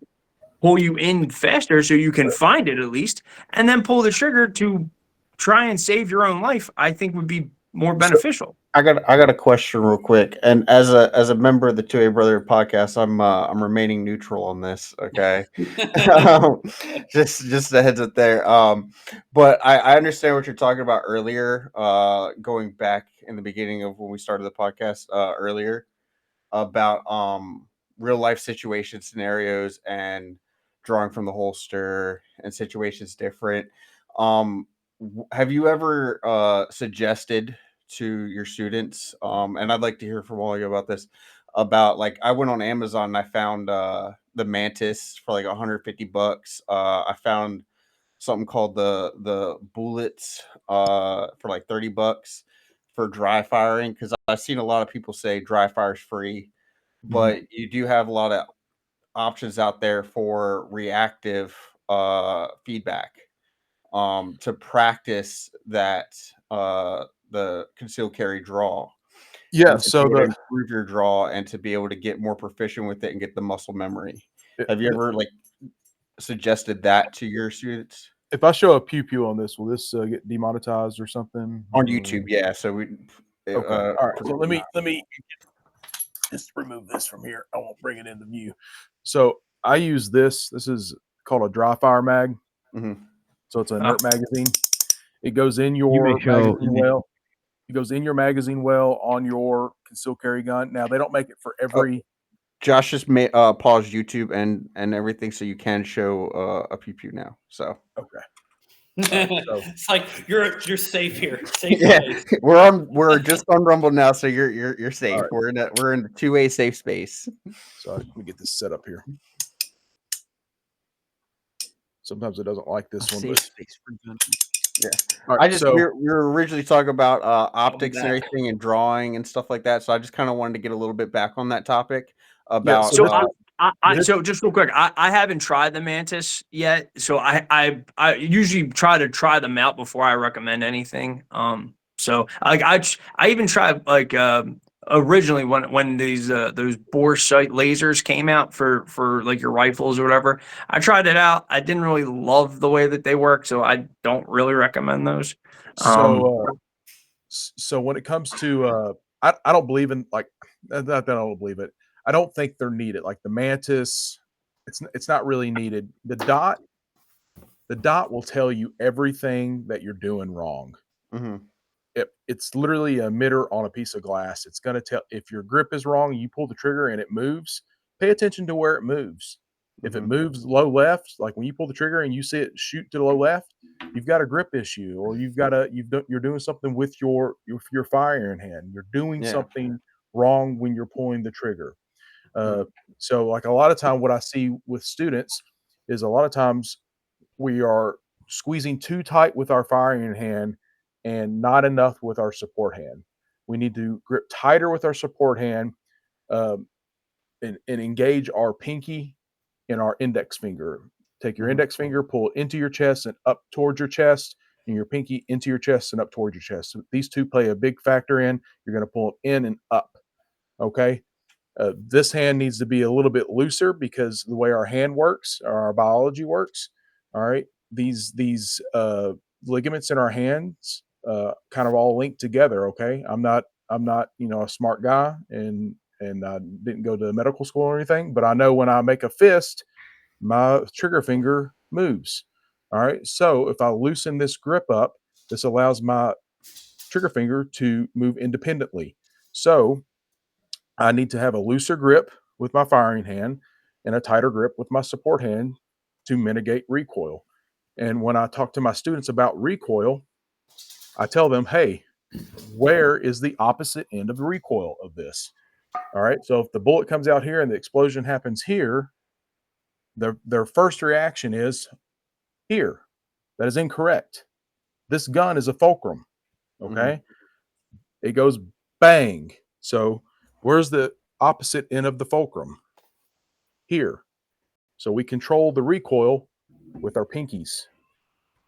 pull you in faster so you can find it at least, and then pull the trigger to try and save your own life. I think would be more beneficial. I got a question real quick, and as a member of the 2A Brother podcast, I'm remaining neutral on this. Okay, just a heads up there. But I understand what you're talking about earlier. Going back in the beginning of when we started the podcast earlier about real life situation scenarios and drawing from the holster and situations different. Have you ever suggested to your students, and I'd like to hear from all of you about this, about like I went on Amazon and I found the Mantis for like $150. I found something called the bullets for like $30 for dry firing, because I've seen a lot of people say dry fire is free, but you do have a lot of options out there for reactive feedback to practice that the concealed carry draw. Yeah, and to so be able to the improve your draw and to be able to get more proficient with it and get the muscle memory. Have you ever like suggested that to your students if I show a pew pew on this, will this get demonetized or something? on YouTube? Yeah, so we Okay. All right. So let me just remove this from here. I won't bring it into view. So I use this. This is called a dry fire mag. Mhm. So it's an inert magazine. It goes in your magazine well. It goes in your magazine well on your concealed carry gun. Now they don't make it for every. Josh just paused YouTube and everything, so you can show a pew pew now. So Okay. It's like you're safe here. Safe yeah, place. we're just on Rumble now, so you're safe. Right. We're in the 2A safe space. So let me get this set up here. Sometimes it doesn't like this one, Safe but space for gun. yeah. All right, we were originally talking about optics and everything and drawing and stuff like that. So I just kind of wanted to get a little bit back on that topic about. So just real quick, I haven't tried the Mantis yet, so I usually try them out before I recommend anything. So like I even tried like originally when these those bore sight lasers came out for like your rifles or whatever. I tried it out. I didn't really love the way that they work, so I don't really recommend those. So when it comes to I don't believe in like not that I don't believe it. I don't think they're needed. Like the Mantis, it's not really needed. The dot will tell you everything that you're doing wrong. Mm-hmm. It's literally a emitter on a piece of glass. It's going to tell if your grip is wrong, you pull the trigger and it moves. Pay attention to where it moves. If it moves low left, like when you pull the trigger and you see it shoot to the low left, you've got a grip issue, or you're doing something with your firing hand. You're doing something wrong when you're pulling the trigger. So like a lot of time, what I see with students is a lot of times we are squeezing too tight with our firing hand and not enough with our support hand. We need to grip tighter with our support hand and engage our pinky and our index finger. Take your index finger, pull it into your chest and up towards your chest, and your pinky into your chest and up towards your chest. So these two play a big factor in. You're going to pull them in and up. Okay. This hand needs to be a little bit looser because the way our hand works, or our biology works. All right. These ligaments in our hands kind of all link together. Okay. I'm not a smart guy, and and I didn't go to medical school or anything, but I know when I make a fist, my trigger finger moves. All right. So if I loosen this grip up, this allows my trigger finger to move independently. So I need to have a looser grip with my firing hand and a tighter grip with my support hand to mitigate recoil. And when I talk to my students about recoil, I tell them, hey, where is the opposite end of the recoil of this? All right. So if the bullet comes out here and the explosion happens here, their first reaction is here. That is incorrect. This gun is a fulcrum. Okay. It goes bang. So where's the opposite end of the fulcrum? Here. So we control the recoil with our pinkies.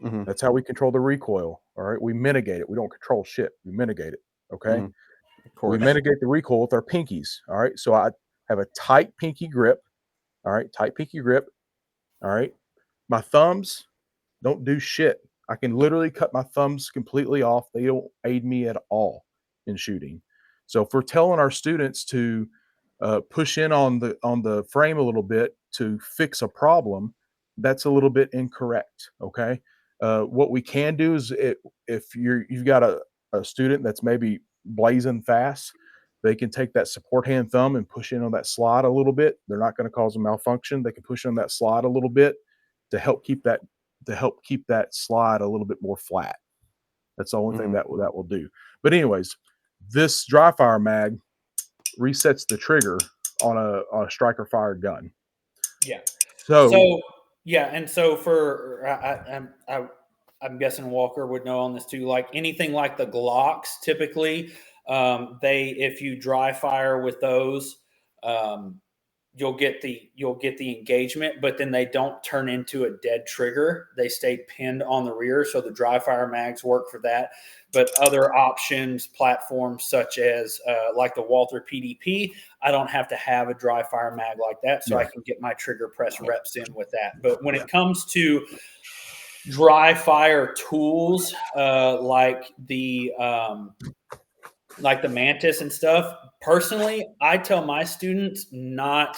That's how we control the recoil. All right. We mitigate it. We don't control shit. We mitigate it. Okay. We mitigate the recoil with our pinkies. All right. So I have a tight pinky grip. All right. Tight pinky grip. All right. My thumbs don't do shit. I can literally cut my thumbs completely off. They don't aid me at all in shooting. So if we're telling our students to push in on the frame a little bit to fix a problem, that's a little bit incorrect. Okay. What we can do is if you've got a student that's maybe blazing fast, they can take that support hand thumb and push in on that slide a little bit. They're not going to cause a malfunction. They can push on that slide a little bit to help keep that slide a little bit more flat. That's the only thing that will do. But anyways, this dry fire mag resets the trigger on a striker fired gun. Yeah. So yeah, and so for I'm guessing Walker would know on this too. Like anything like the Glocks, typically, if you dry fire with those, you'll get the engagement, but then they don't turn into a dead trigger. They stay pinned on the rear, so the dry fire mags work for that. But other options, platforms such as like the Walther PDP, I don't have to have a dry fire mag like that, so I can get my trigger press reps in with that. But when it comes to dry fire tools, like the Mantis and stuff, personally, I tell my students not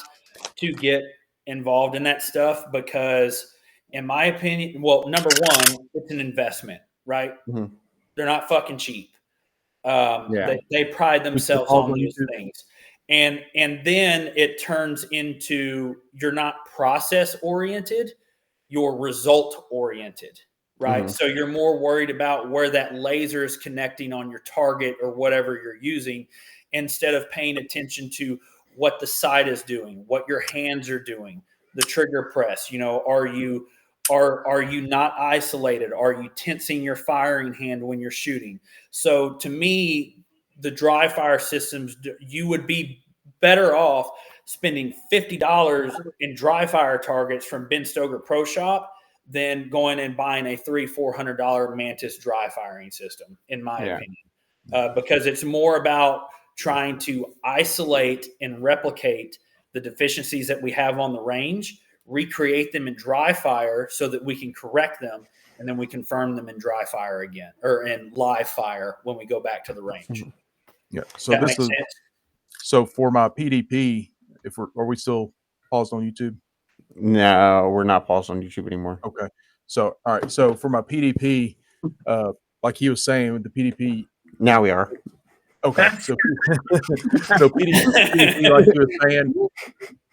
to get involved in that stuff because, in my opinion, well, number one, it's an investment, right? They're not fucking cheap. They pride themselves on those things. And then it turns into, you're not process oriented, you're result oriented, right? So you're more worried about where that laser is connecting on your target or whatever you're using, instead of paying attention to what the sight is doing, what your hands are doing, the trigger press. Are you not isolated? Are you tensing your firing hand when you're shooting? So to me, the dry fire systems, you would be better off spending $50 in dry fire targets from Ben Stoker Pro Shop than going and buying a $300-400 Mantis dry firing system, in my opinion, because it's more about trying to isolate and replicate the deficiencies that we have on the range, recreate them in dry fire so that we can correct them, and then we confirm them in dry fire again, or in live fire when we go back to the range. Yeah. So this is sense? So for my PDP, are we still paused on YouTube? No, we're not paused on YouTube anymore. Okay. So all right. So for my PDP, like he was saying with the PDP, now we are. Okay. So PDP, like he was saying,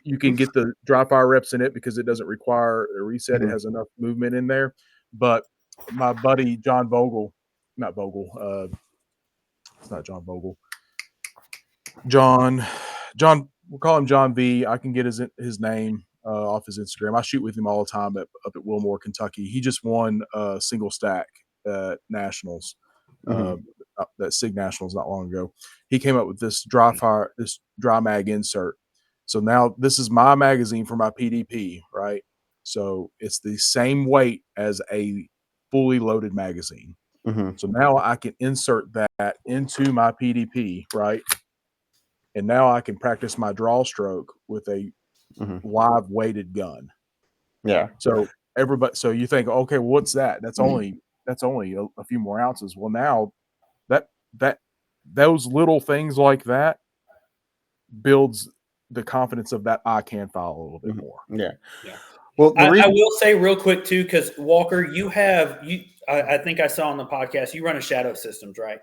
you can get the dry fire reps in it because it doesn't require a reset. It has enough movement in there. But my buddy John Vogel, not Vogel, it's not John Vogel. John, we'll call him John V. I can get his name off his Instagram. I shoot with him all the time up at Wilmore, Kentucky. He just won single stack at Nationals, that SIG Nationals not long ago. He came up with this dry mag insert. So now this is my magazine for my PDP, right? So it's the same weight as a fully loaded magazine. So now I can insert that into my PDP, right? And now I can practice my draw stroke with a live weighted gun. Yeah. So you think, okay, well, what's that? That's only a few more ounces. Well, now that those little things like that builds the confidence of that I can file a little bit more. Yeah. Yeah. Well, the I reason will say real quick too, because Walker, I think I saw on the podcast you run a Shadow Systems, right?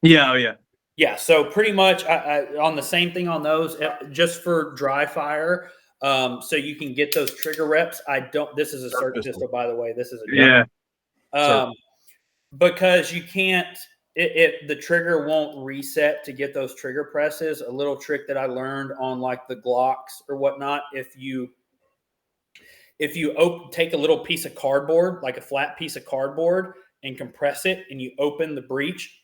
Yeah, oh yeah. Yeah, so pretty much on the same thing on those, just for dry fire, so you can get those trigger reps. This is a Dark CERT pistol. pistol, by the way. This is a Yeah. because you can't, the trigger won't reset to get those trigger presses. A little trick that I learned on like the Glocks or whatnot, if you take a little piece of cardboard, like a flat piece of cardboard, and compress it, and you open the breech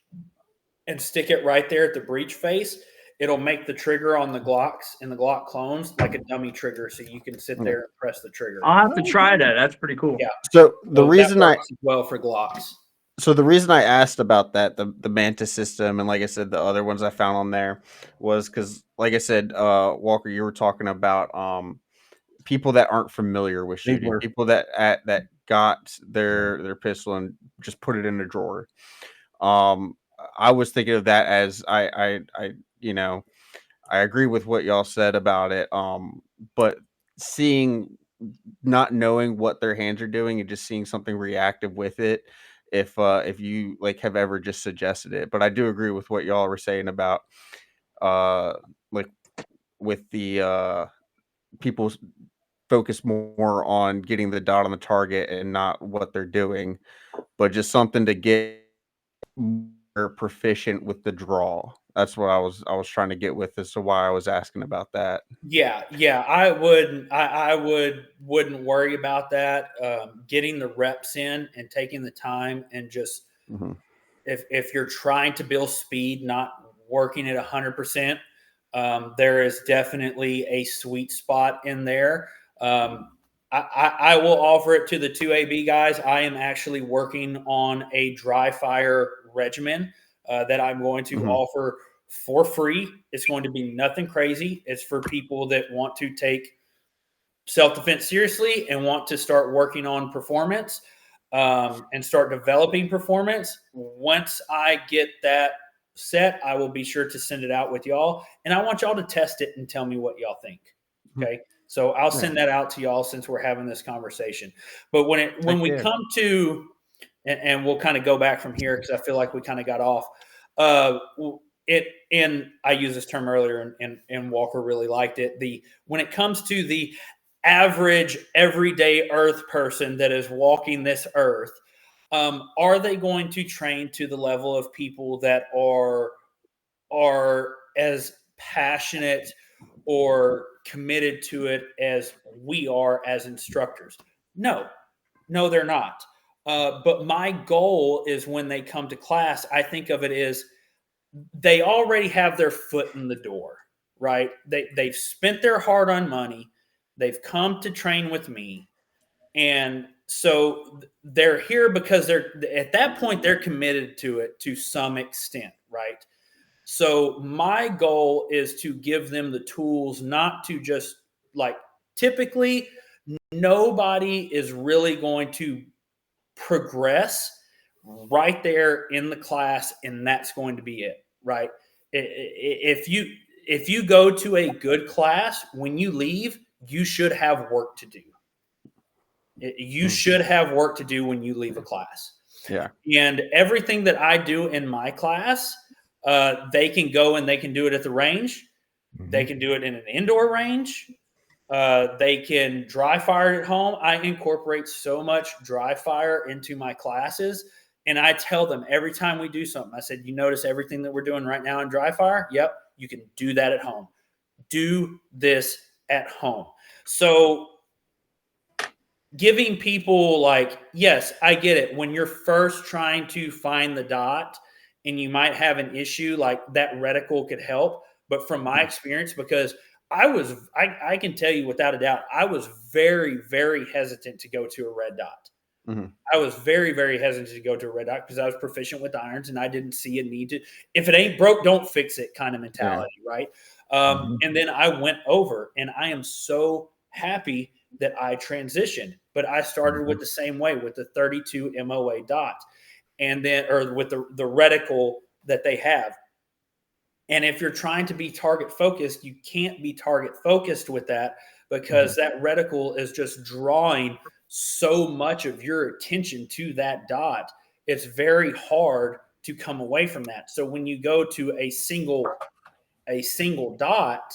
and stick it right there at the breech face, it'll make the trigger on the Glocks and the Glock clones like a dummy trigger, so you can sit there and press the trigger. I'll have to try that. That's pretty cool. Yeah. so the reason that works well for Glocks. So the reason I asked about that, the Mantis system, and like I said, the other ones I found on there, was because, like I said, Walker, you were talking about people that aren't familiar with shooting, Enabler. people that got their pistol and just put it in a drawer. I was thinking of that as I I agree with what y'all said about it. But not knowing what their hands are doing and just seeing something reactive with it, if you like have ever just suggested it. But I do agree with what y'all were saying about like with the people focus more on getting the dot on the target and not what they're doing, but just something to get more proficient with the draw. That's what I was trying to get with as to why I was asking about that. Yeah, I wouldn't worry about that. Getting the reps in and taking the time, and just Mm-hmm. if you're trying to build speed, not working at 100%, there is definitely a sweet spot in there. I will offer it to the 2AB guys. I am actually working on a dry fire regimen that I'm going to offer for free. It's going to be nothing crazy. It's for people that want to take self-defense seriously and want to start working on performance and start developing performance. Once I get that set, I will be sure to send it out with y'all. And I want y'all to test it and tell me what y'all think. Okay. So I'll send that out to y'all since we're having this conversation. But when we come to, and we'll kind of go back from here because I feel like we kind of got off. And I used this term earlier, and Walker really liked it. When it comes to the average everyday earth person that is walking this earth, are they going to train to the level of people that are as passionate or committed to it as we are as instructors? No, they're not. But my goal is when they come to class, I think of it as they already have their foot in the door, right? They've spent their hard-earned money. They've come to train with me. And so they're here because they're at that point, they're committed to it to some extent, right? So my goal is to give them the tools, not to just like, typically nobody is really going to progress right there in the class, and that's going to be it, right? If you go to a good class, when you leave, you should have work to do. You should have work to do when you leave a class. Yeah. And everything that I do in my class, they can go and they can do it at the range. They can do it in an indoor range. They can dry fire at home. I incorporate so much dry fire into my classes. And I tell them every time we do something, I said, you notice everything that we're doing right now in dry fire? Yep, you can do that at home. Do this at home. So giving people like, yes, I get it. When you're first trying to find the dot and you might have an issue, like that reticle could help. But from my experience, because I can tell you without a doubt, I was very, very hesitant to go to a red dot. I was very, very hesitant to go to a red dot because I was proficient with irons and I didn't see a need to, if it ain't broke, don't fix it kind of mentality, right? And then I went over, and I am so happy that I transitioned, but I started with the same way, with the 32 MOA dot, and then, or with the reticle that they have. And if you're trying to be target focused, you can't be target focused with that, because that reticle is just drawing so much of your attention to that dot. It's very hard to come away from that. So when you go to a single dot,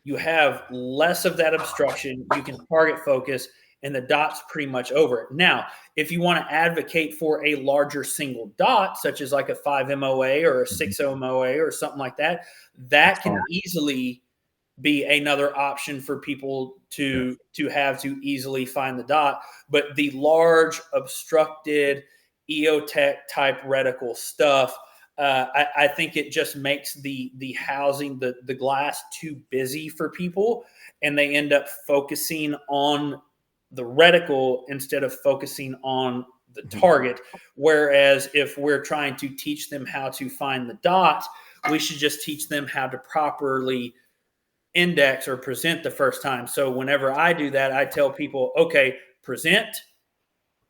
you have less of that obstruction. You can target focus, and the dot's pretty much over it. Now, if you want to advocate for a larger single dot, such as like a 5 MOA or a 6 MOA or something like that, that can easily be another option for people to have to easily find the dot. But the large obstructed EOTech type reticle stuff, I think it just makes the housing, the glass, too busy for people, and they end up focusing on the reticle instead of focusing on the target. Whereas if we're trying to teach them how to find the dot, we should just teach them how to properly index or present the first time. So whenever I do that, I tell people, okay, present.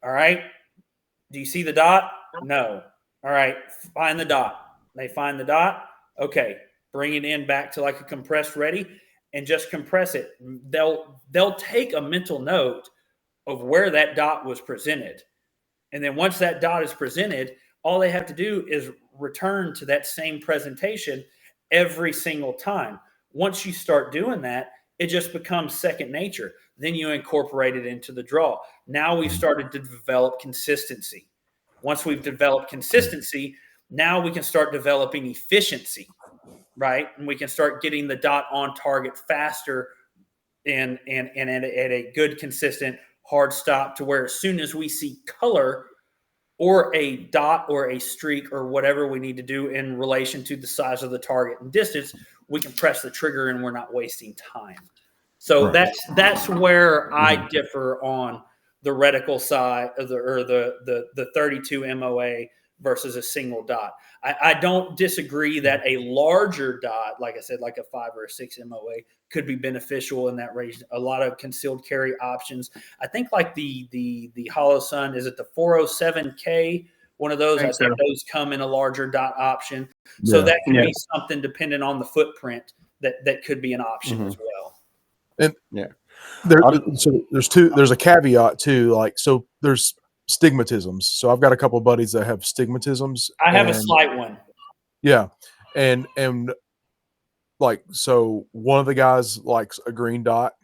All right. Do you see the dot? No. All right. Find the dot. They find the dot. Okay. Bring it in back to like a compressed ready and just compress it. They'll take a mental note of where that dot was presented. And then once that dot is presented, all they have to do is return to that same presentation every single time. Once you start doing that, it just becomes second nature. Then you incorporate it into the draw. Now we've started to develop consistency. Once we've developed consistency, now we can start developing efficiency, right? And we can start getting the dot on target faster and at a good, consistent, hard stop, to where as soon as we see color or a dot or a streak or whatever we need to do in relation to the size of the target and distance, we can press the trigger and we're not wasting time. So that's where I differ on the reticle side of the 32 MOA versus a single dot. I don't disagree that a larger dot, like I said, like a 5 or a 6 MOA, could be beneficial in that range. A lot of concealed carry options. I think like the Hollow Sun, is it the 407K? One of those. I think those come in a larger dot option. So that could be something dependent on the footprint that could be an option as well. And there's a caveat too. Like, so there's stigmatisms. So I've got a couple of buddies that have stigmatisms. I have a slight one. Yeah. And like, so one of the guys likes a green dot,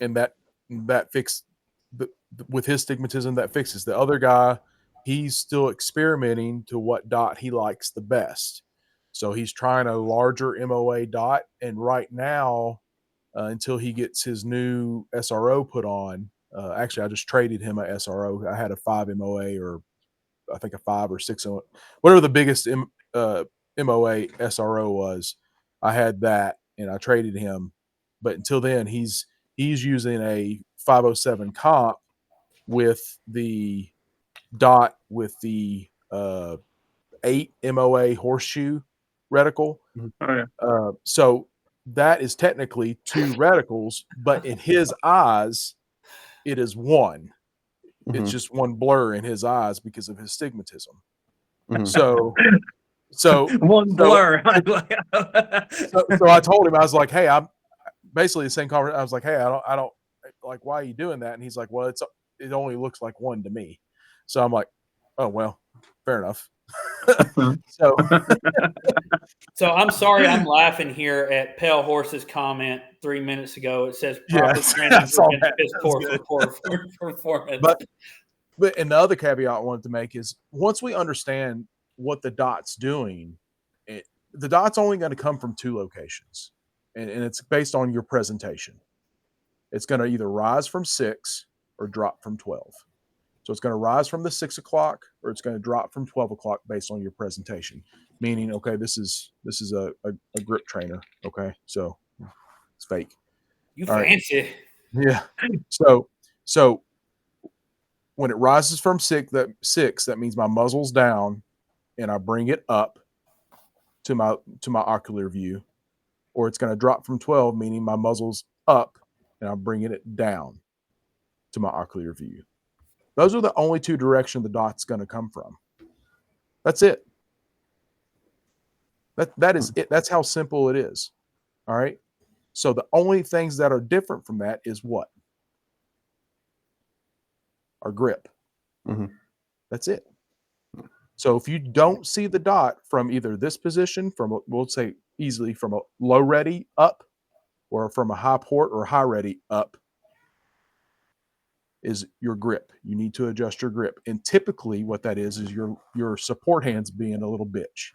and that fixed with his stigmatism, that fixes. The other guy, he's still experimenting to what dot he likes the best. So he's trying a larger MOA dot. And right now, until he gets his new SRO put on, actually, I just traded him a SRO. I had a 5 MOA, or I think a 5 or 6, whatever the biggest MOA SRO was. I had that, and I traded him. But until then, he's using a 507 comp with the dot with the 8 MOA horseshoe reticle. So that is technically 2 reticles, but in his eyes, it is one. It's just one blur in his eyes because of his stigmatism. So one blur. So I told him, I was like, hey, I'm basically the same conversation. I was like, hey, I don't like, why are you doing that? And he's like, well, it only looks like one to me. So I'm like, oh, well, fair enough. So I'm sorry, I'm laughing here at Pale Horse's comment 3 minutes ago. It says proper training is poor performance. But and the other caveat I wanted to make is, once we understand what the dot's doing, the dot's only going to come from 2 locations, and it's based on your presentation. It's going to either rise from 6 or drop from 12. So it's going to rise from the 6 o'clock, or it's going to drop from 12 o'clock based on your presentation. Meaning, okay, this is a grip trainer. Okay, so it's fake. You fancy. Right. Yeah. So when it rises from 6, that means my muzzle's down, and I bring it up to my ocular view. Or it's going to drop from 12, meaning my muzzle's up, and I'm bringing it down to my ocular view. Those are the only 2 directions the dot's going to come from. That's it. That is it. That's how simple it is. All right. So the only things that are different from that is what? Our grip. Mhm. That's it. So if you don't see the dot from either this position, we'll say easily from a low ready up, or from a high port or high ready up, is your grip. You need to adjust your grip. And typically what that is your support hands being a little bitch.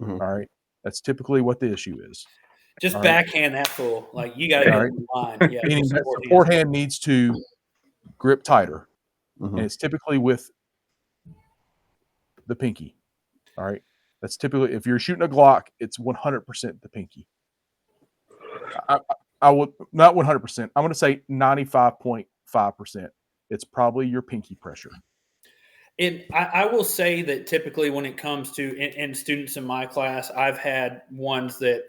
Mhm. All right. That's typically what the issue is. Just All right. backhand that fool. Like you got to All get right. in line. Yeah, Meaning that support support hands. hand needs to grip tighter. Mhm. And it's typically with the pinky. All right. That's typically, if you're shooting a Glock, it's 100% the pinky. I would not 100%. I'm going to say 95.5%. It's probably your pinky pressure. And I will say that typically when it comes to in students in my class, I've had ones that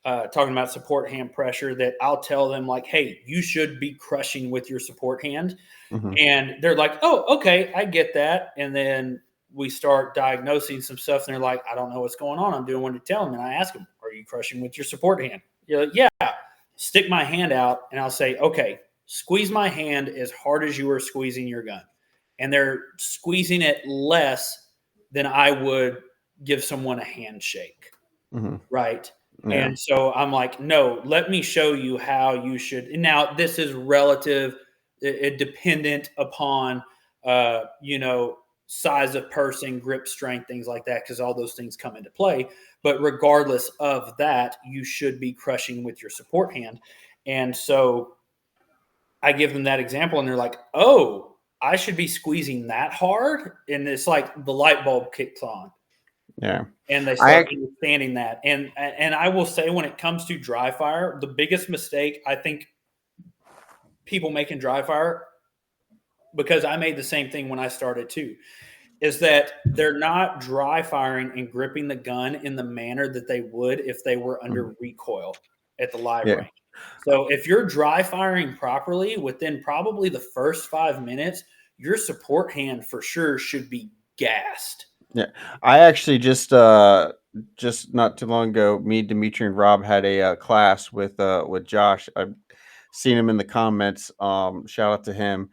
talking about support hand pressure that I'll tell them like, hey, you should be crushing with your support hand. Mhm. And they're like, oh, okay, I get that. And then we start diagnosing some stuff and they're like, I don't know what's going on. I'm doing what you tell them. And I ask them, are you crushing with your support hand? You're like, yeah. Stick my hand out and I'll say, okay, squeeze my hand as hard as you are squeezing your gun. And they're squeezing it less than I would give someone a handshake. Mhm. Right. Yeah. And so I'm like, no, let me show you how you should. And now this is relative, dependent upon, size of person, grip strength, things like that, because all those things come into play. But regardless of that, you should be crushing with your support hand. And so I give them that example, and they're like, oh, I should be squeezing that hard. And it's like the light bulb kicks on. Yeah. And they start understanding that. And I will say, when it comes to dry fire, the biggest mistake I think people make in dry fire, because I made the same thing when I started too, is that they're not dry firing and gripping the gun in the manner that they would if they were under recoil at the live Yeah. range. So if you're dry firing properly, within probably the first 5 minutes, your support hand for sure should be gassed. Yeah. I actually just not too long ago, me, Dimitri, and Rob had a class with Josh. I've seen him in the comments. Shout out to him.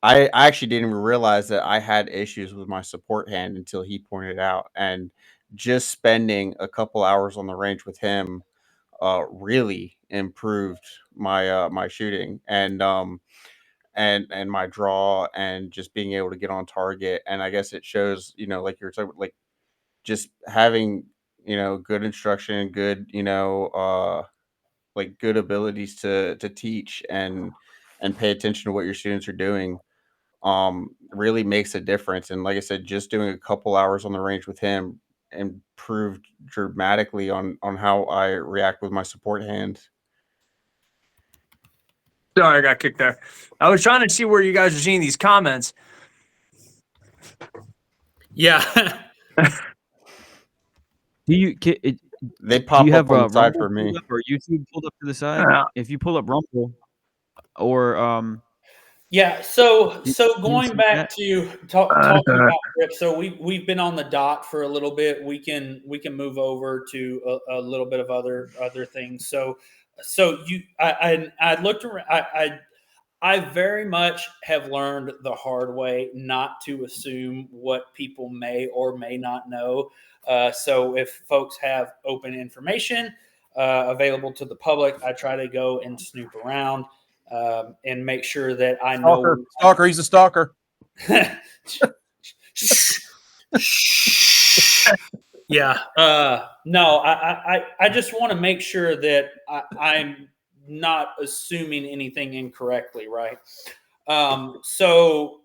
I actually didn't even realize that I had issues with my support hand until he pointed it out. And just spending a couple hours on the range with him really improved my shooting and my draw and just being able to get on target. And I guess it shows, like you're talking, like just having, good instruction, good, like good abilities to teach and pay attention to what your students are doing really makes a difference. And like I said, just doing a couple hours on the range with him improved dramatically on how I react with my support hand. Sorry, I got kicked there. I was trying to see where you guys are seeing these comments. Yeah. Do you They do pop you up have on the side Rumble for me. pulled up or YouTube pulled up to the side? Uh, If you pull up Rumble or Yeah, so do you going see back that? to talking about grip, so we've been on the dot for a little bit. We can move over to a little bit of other things. So I looked around. I very much have learned the hard way not to assume what people may or may not know. So if folks have open information available to the public, I try to go and snoop around. And make sure that I know. Stalker. He's a stalker. Yeah. No, I just want to make sure that I'm not assuming anything incorrectly, right? So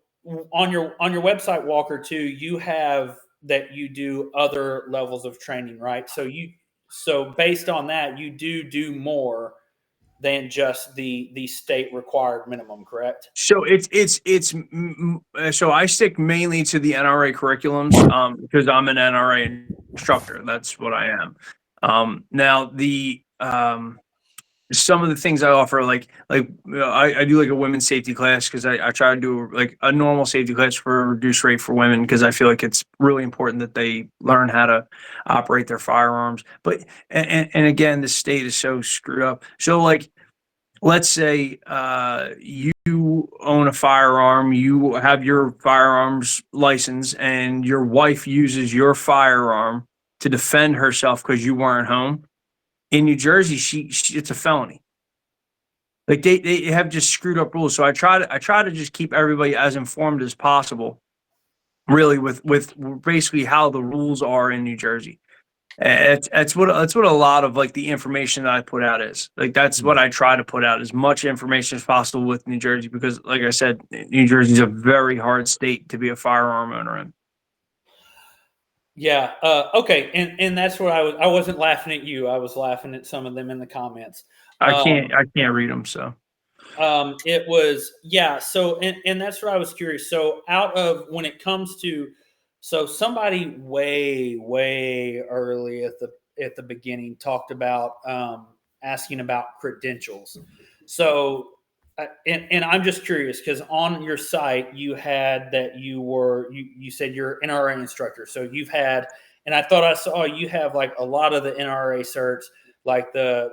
on your website, Walker, too, you have that you do other levels of training, right? So based on that, you do more than just the state required minimum, correct? So so I stick mainly to the NRA curriculums because I'm an NRA instructor. That's what I am. Now some of the things I offer, I do like a women's safety class because I try to do like a normal safety class for a reduced rate for women because I feel like it's really important that they learn how to operate their firearms. But and again, the state is so screwed up. So like, let's say you own a firearm, you have your firearms license, and your wife uses your firearm to defend herself because you weren't home. In New Jersey, she it's a felony. Like they have just screwed up rules. So I try to just keep everybody as informed as possible, really, with basically how the rules are in New Jersey. That's what a lot of like the information that I put out is. Like that's what I try to put out, as much information as possible with New Jersey, because like I said, New Jersey is a very hard state to be a firearm owner in. Yeah. Okay. And that's what I wasn't laughing at you. I was laughing at some of them in the comments. I can't read them, so. It was, yeah. So, and that's where I was curious. So out of, when it comes to, so somebody way early at the beginning talked about, asking about credentials. So, and I'm just curious because on your site you had that you said you're an NRA instructor. So you've had, and I thought I saw you have like a lot of the NRA certs, like the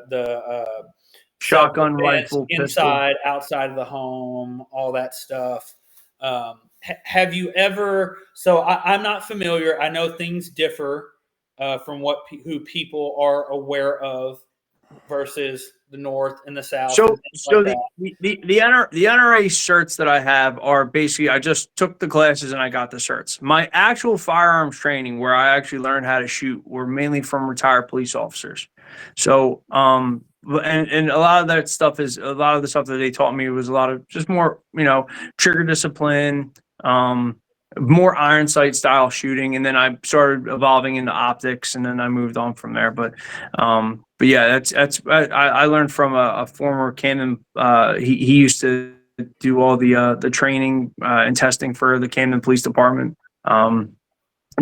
Shotgun, self-defense, rifle, pistol. inside, outside of the home, all that stuff. Have you ever? So I'm not familiar. I know things differ from who people are aware of versus the North and the South. So, and things like that. the NRA certs that I have are basically, I just took the classes and I got the certs. My actual firearms training, where I actually learned how to shoot, were mainly from retired police officers. So, and a lot of that stuff is, a lot of the stuff that they taught me was a lot of just more, trigger discipline, more iron sight style shooting, and then I started evolving into optics, and then I moved on from there. But yeah, I learned from a former Camden. He used to do all the training and testing for the Camden Police Department. A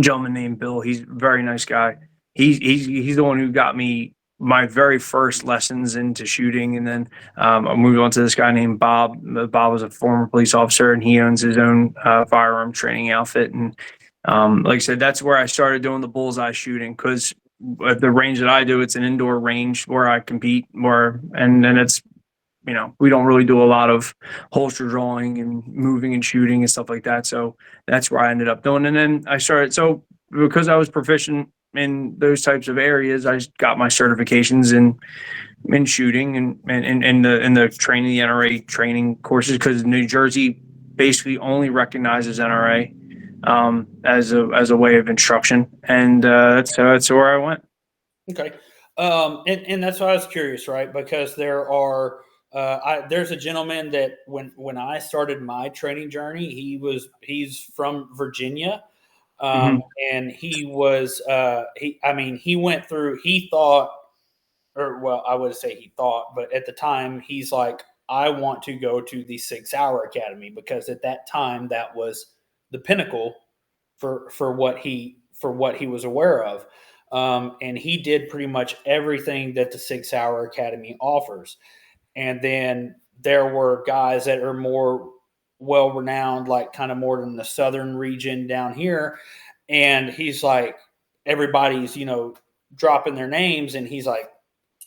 gentleman named Bill. He's a very nice guy. He's the one who got me my very first lessons into shooting, and then I moved on to this guy named Bob. Bob was a former police officer, and he owns his own firearm training outfit. And like I said, that's where I started doing the bullseye shooting, because at the range that I do, it's an indoor range where I compete more, and it's, we don't really do a lot of holster drawing and moving and shooting and stuff like that. So that's where I ended up doing. And then I started, so because I was proficient in those types of areas, I got my certifications in shooting and in the training, the NRA training courses, because New Jersey basically only recognizes NRA as a way of instruction. And that's where I went. Okay. And that's why I was curious, right? Because there are, there's a gentleman that when I started my training journey, he's from Virginia. And he was, he went through, he thought, or well, I would say he thought, but at the time he's like, I want to go to the 6 Hour Academy, because at that time that was the pinnacle for what he was aware of. And he did pretty much everything that the 6 Hour Academy offers. And then there were guys that are more well-renowned, like kind of more in the southern region down here. And he's like, everybody's, dropping their names. And he's like,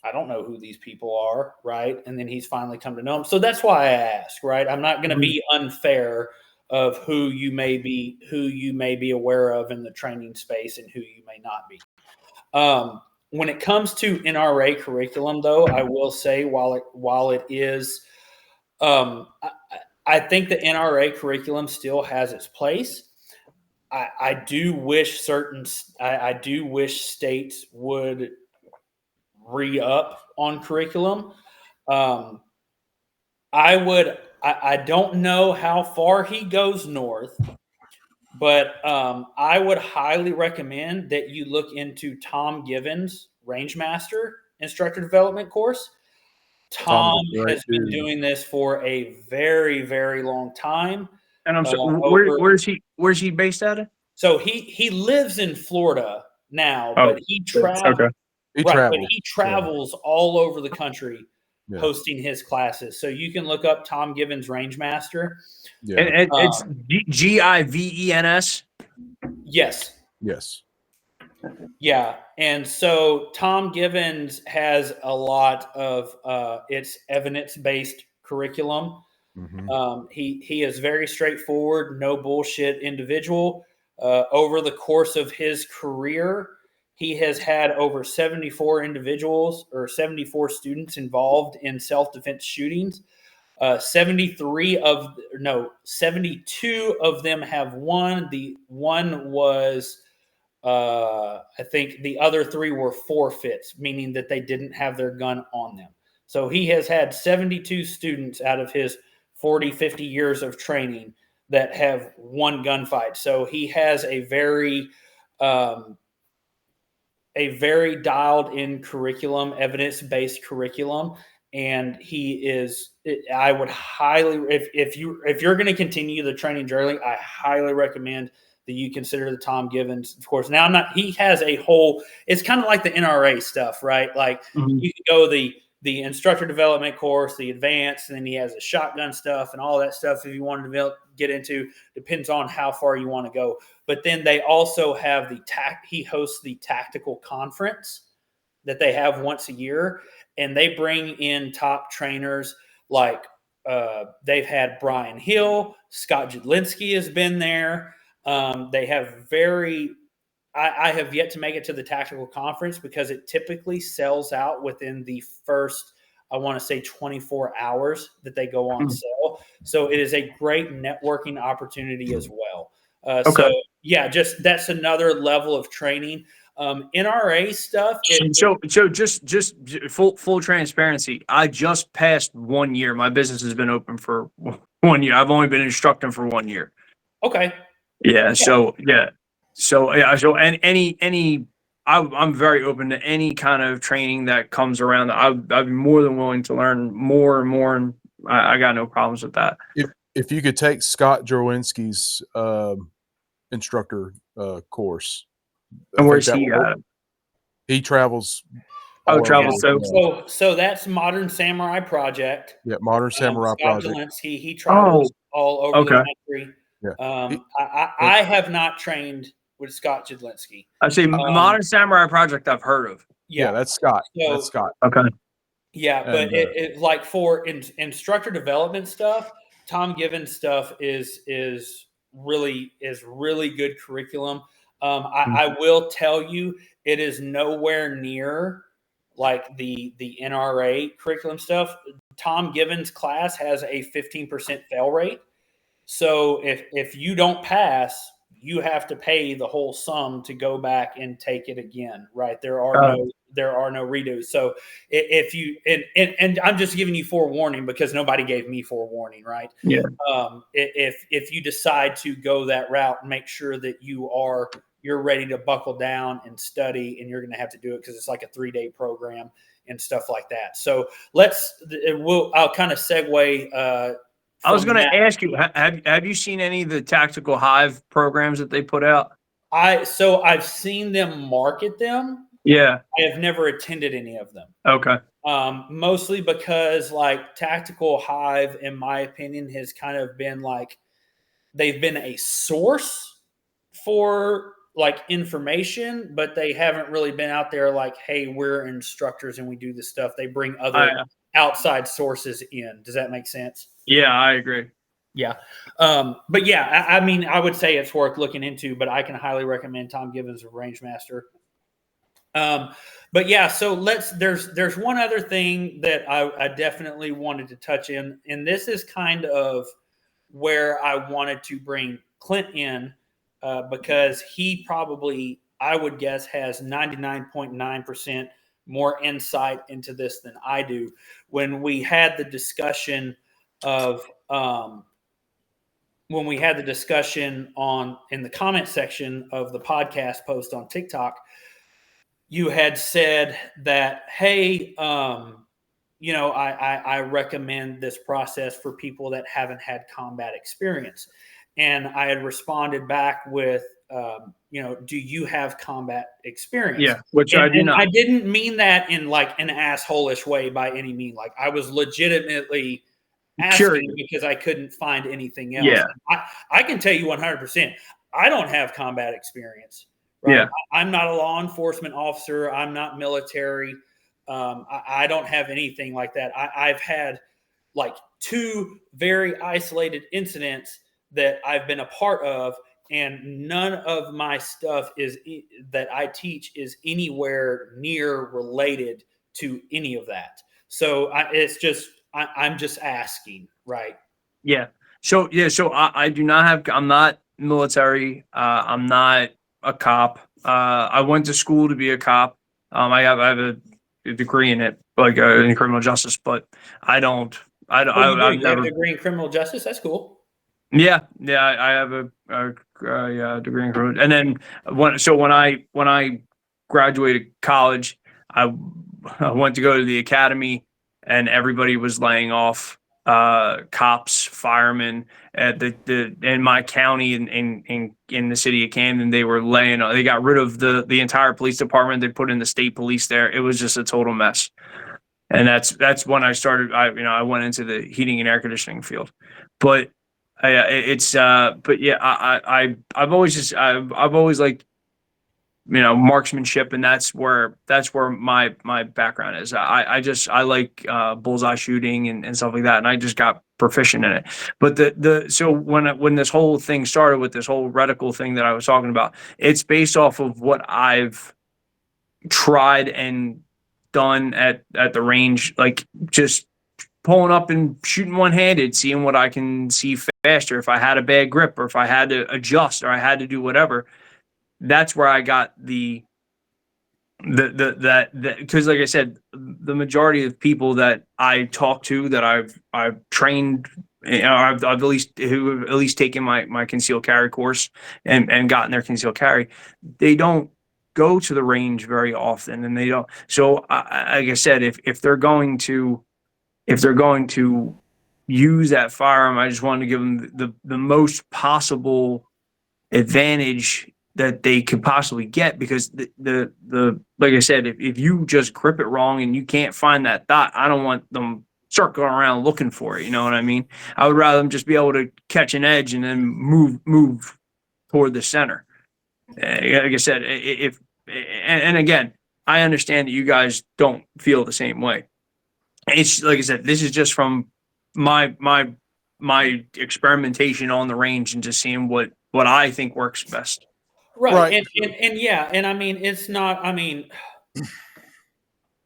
I don't know who these people are, right? And then he's finally come to know them. So that's why I ask, right? I'm not going to be unfair of who you may be aware of in the training space and who you may not be. When it comes to NRA curriculum, though, I will say while it is, I think the NRA curriculum still has its place. I do wish states would re-up on curriculum. I don't know how far he goes north, but I would highly recommend that you look into Tom Givens' Rangemaster Instructor Development course. Tom has been doing this for a very, very long time. And I'm sorry, where's he based at? So he lives in Florida now, but he travels. Okay. But he travels all over the country hosting his classes. So you can look up Tom Givens Rangemaster. Yeah. And it's Givens. Yes. Yes. Yeah. And so Tom Givens has a lot of it's evidence-based curriculum. He is very straightforward, no bullshit individual. Over the course of his career, he has had over 74 individuals or 74 students involved in self-defense shootings. 72 of them have won. The one was, I think the other 3 were forfeits, meaning that they didn't have their gun on them. So he has had 72 students out of his 40, 50 years of training that have won gunfights. So he has a very dialed in curriculum, evidence-based curriculum. And he is, I would highly, if you're going to continue the training journey, I highly recommend that you consider the Tom Givens, of course. Now, he has a whole, it's kind of like the NRA stuff, right? Like you can go the instructor development course, the advanced, and then he has the shotgun stuff and all that stuff. If you want to get into, depends on how far you want to go. But then they also have he hosts the tactical conference that they have once a year, and they bring in top trainers like they've had Brian Hill, Scott Jedlinski has been there. They have I have yet to make it to the tactical conference because it typically sells out within the first, I want to say 24 hours that they go on sale. So it is a great networking opportunity as well. So yeah, that's another level of training. NRA stuff. So just full transparency. I just passed 1 year. My business has been open for 1 year. I've only been instructing for 1 year. Okay. Yeah. So yeah. So yeah. So I'm very open to any kind of training that comes around. I'd be more than willing to learn more and more, and I got no problems with that. If you could take Scott Jerwinski's instructor course, And where's he at? He travels. So that's Modern Samurai Project. Yeah, Modern Samurai Scott Project. Zelensky, he travels all over the country. Yeah. I have not trained with Scott Jedlinski. I see Modern Samurai Project I've heard of. Yeah, that's Scott. So, that's Scott. Okay. Yeah, but it like for instructor development stuff, Tom Givens stuff is really good curriculum. I will tell you, it is nowhere near like the NRA curriculum stuff. Tom Givens' class has a 15% fail rate. So if you don't pass, you have to pay the whole sum to go back and take it again, right? There are no redos. So if you and I'm just giving you forewarning because nobody gave me forewarning, right? Yeah. If you decide to go that route, make sure that you're ready to buckle down and study, and you're going to have to do it because it's like a 3-day program and stuff like that. So I'll kind of segue. I was going to ask you, have you seen any of the Tactical Hive programs that they put out? I've seen them market them. Yeah. I have never attended any of them. Okay. Mostly because like Tactical Hive, in my opinion, has kind of been like, they've been a source for like information, but they haven't really been out there like, hey, we're instructors and we do this stuff. They bring other outside sources in. Does that make sense? Yeah, I agree. Yeah. But yeah, I mean, I would say it's worth looking into, but I can highly recommend Tom Givens of Rangemaster. But yeah, so there's one other thing that I definitely wanted to touch in, and this is kind of where I wanted to bring Clint in, because he probably, I would guess, has 99.9% more insight into this than I do. When we had the discussion of in the comment section of the podcast post on TikTok, you had said that, hey, I recommend this process for people that haven't had combat experience. And I had responded back with, do you have combat experience? Yeah, which And, I do and not. I didn't mean that in like an asshole-ish way by any mean. Like I was legitimately asking Curious. because I couldn't find anything else. Yeah. I can tell you 100%, I don't have combat experience, right? Yeah. I'm not a law enforcement officer. I'm not military. I don't have anything like that. I've had like 2 very isolated incidents that I've been a part of, and none of my stuff that I teach is anywhere near related to any of that. So I'm just asking, right? Yeah. So I do not have. I'm not military. I'm not a cop. I went to school to be a cop. I have a degree in it, like in criminal justice, but I don't. Oh, you do? I've You have a never. degree in criminal justice? That's cool. Yeah, yeah. I have a degree in criminal, and then when I graduated college, I I went to go to the academy, and everybody was laying off cops, firemen at the in my county in the city of Camden. They got rid of the entire police department. They put in the state police there. It was just a total mess. And that's when I started. I went into the heating and air conditioning field, but but yeah, I've always liked marksmanship, and that's where my background is. I like bullseye shooting and stuff like that, and I just got proficient in it. But so when this whole thing started with this whole reticle thing that I was talking about, it's based off of what I've tried and done at the range, like just pulling up and shooting one-handed, seeing what I can see faster, if I had a bad grip or if I had to adjust or I had to do whatever. That's where I got the because like I said, the majority of people that I talk to that I've trained, I've at least who have at least taken my concealed carry course and gotten their concealed carry, they don't go to the range very often, and they don't. So like I said, if they're going to use that firearm, I just wanted to give them the most possible advantage that they could possibly get, because the like I said, if you just grip it wrong and you can't find that dot, I don't want them circling around looking for it. You know what I mean? I would rather them just be able to catch an edge and then move toward the center. Like I said, if and again, I understand that you guys don't feel the same way. It's like I said, this is just from my experimentation on the range and just seeing what I think works best. Right. Right. And yeah, and I mean, it's not, I mean,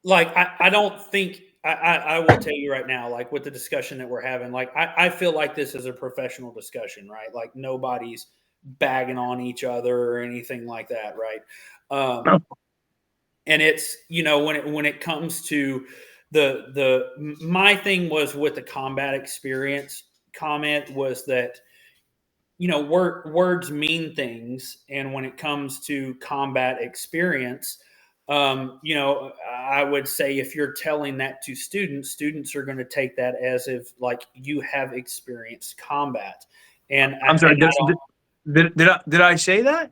like, I don't think, I will tell you right now, like with the discussion that we're having, like, I feel like this is a professional discussion, right? Like nobody's bagging on each other or anything like that, right? And it's, when it comes to my thing was with the combat experience comment was that, words mean things. And when it comes to combat experience, I would say if you're telling that to students are going to take that as if like you have experienced combat. And I'm sorry, did I say that?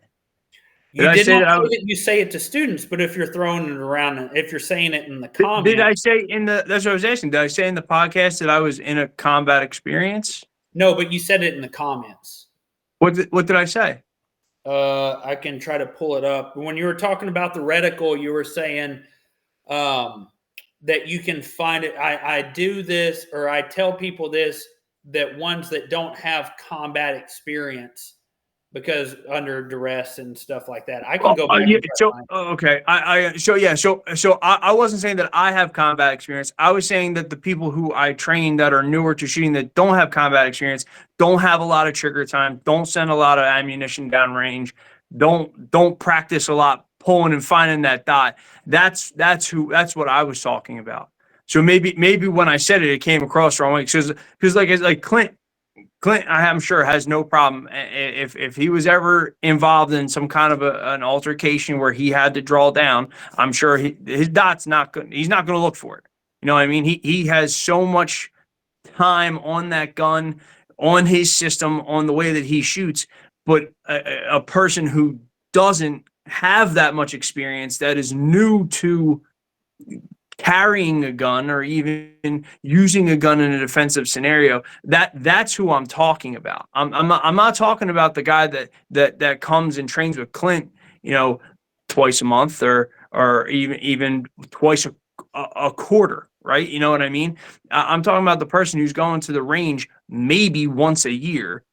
You did not say that you say it to students, but if you're throwing it around, if you're saying it in the comments. Did I say that's what I was asking. Did I say in the podcast that I was in a combat experience? No, but you said it in the comments. What did I say? I can try to pull it up. When you were talking about the reticle, you were saying that you can find it. I do this, or I tell people this, that ones that don't have combat experience, because under duress and stuff like that. I can go back. Okay. I wasn't saying that I have combat experience. I was saying that the people who I train that are newer to shooting that don't have combat experience, don't have a lot of trigger time, don't send a lot of ammunition downrange, don't practice a lot pulling and finding that dot. That's what I was talking about. So maybe when I said it came across wrong, because like Clint, I'm sure, has no problem if he was ever involved in some kind of an altercation where he had to draw down. I'm sure his dot's not good. He's not going to look for it. You know what I mean? He has so much time on that gun, on his system, on the way that he shoots. But a person who doesn't have that much experience, that is new to carrying a gun or even using a gun in a defensive scenario, that's who I'm talking about. I'm not talking about the guy that comes and trains with Clint, twice a month or even twice a quarter, right? You know what I mean? I'm talking about the person who's going to the range maybe once a year,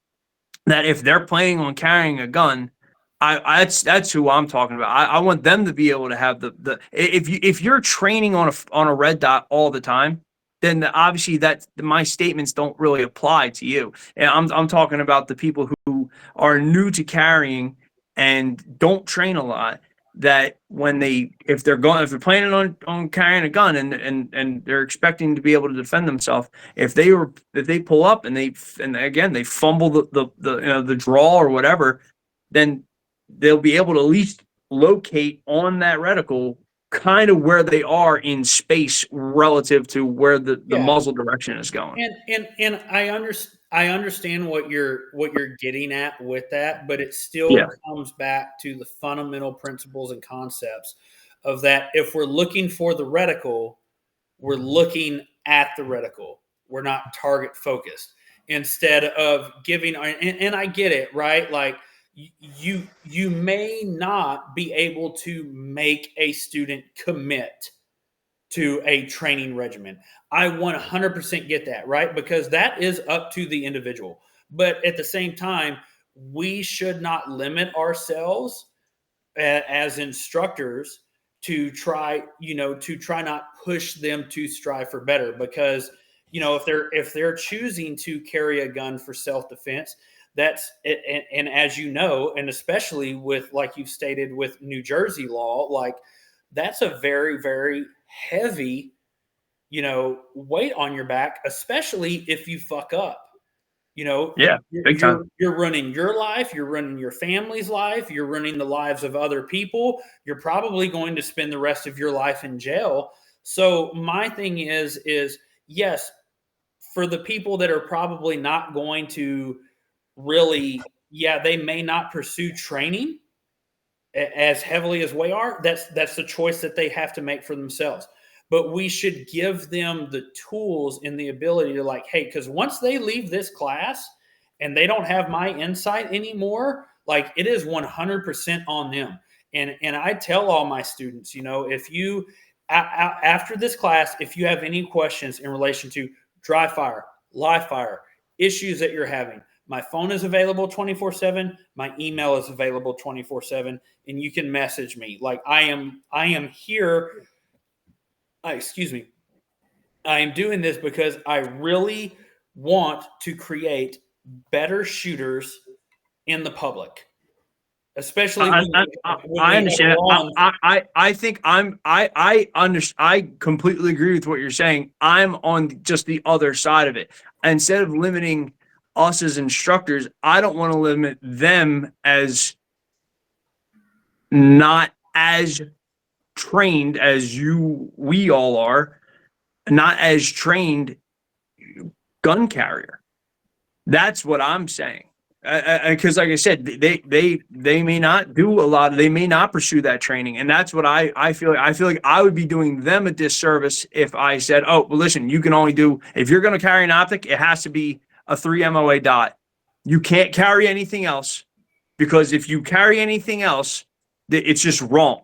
that if they're planning on carrying a gun, that's who I'm talking about. I want them to be able to have the if you're training on a red dot all the time, then obviously that my statements don't really apply to you. And I'm talking about the people who are new to carrying and don't train a lot. That if they're planning on carrying a gun and they're expecting to be able to defend themselves, if they pull up and again they fumble the draw or whatever, then they'll be able to at least locate on that reticle kind of where they are in space relative to where the muzzle direction is going. And I understand what you're getting at with that, but it still comes back to the fundamental principles and concepts of that. If we're looking for the reticle, we're looking at the reticle. We're not target focused. Instead of giving, and I get it, right? Like you may not be able to make a student commit to a training regimen. I 100% get that, right? Because that is up to the individual. But at the same time, we should not limit ourselves as instructors to try not push them to strive for better. Because if they're choosing to carry a gun for self-defense, that's it. And as you know, and especially with, like you've stated, with New Jersey law, like that's a very, very heavy, weight on your back, especially if you fuck up. Big time. You're running your life, you're running your family's life, you're running the lives of other people. You're probably going to spend the rest of your life in jail. So my thing is yes, for the people that are probably not going to really, they may not pursue training as heavily as we are. That's the choice that they have to make for themselves. But we should give them the tools and the ability to, like, hey, because once they leave this class and they don't have my insight anymore, like, it is 100% on them. And I tell all my students, if you after this class, if you have any questions in relation to dry fire, live fire, issues that you're having, my phone is available 24/7. My email is available 24/7, and you can message me. Like, I am here. Excuse me. I am doing this because I really want to create better shooters in the public, especially when I understand. I think I completely agree with what you're saying. I'm on just the other side of it. Instead of limiting us as instructors, I don't want to limit them as not as trained as we all are, not as trained gun carrier. That's what I'm saying. Because like I said, they may not do a lot. They may not pursue that training, and that's what I feel. I feel like I would be doing them a disservice if I said, "Oh, well, listen, you can only do, if you're going to carry an optic, it has to be a 3 MOA dot. You can't carry anything else, because if you carry anything else, it's just wrong."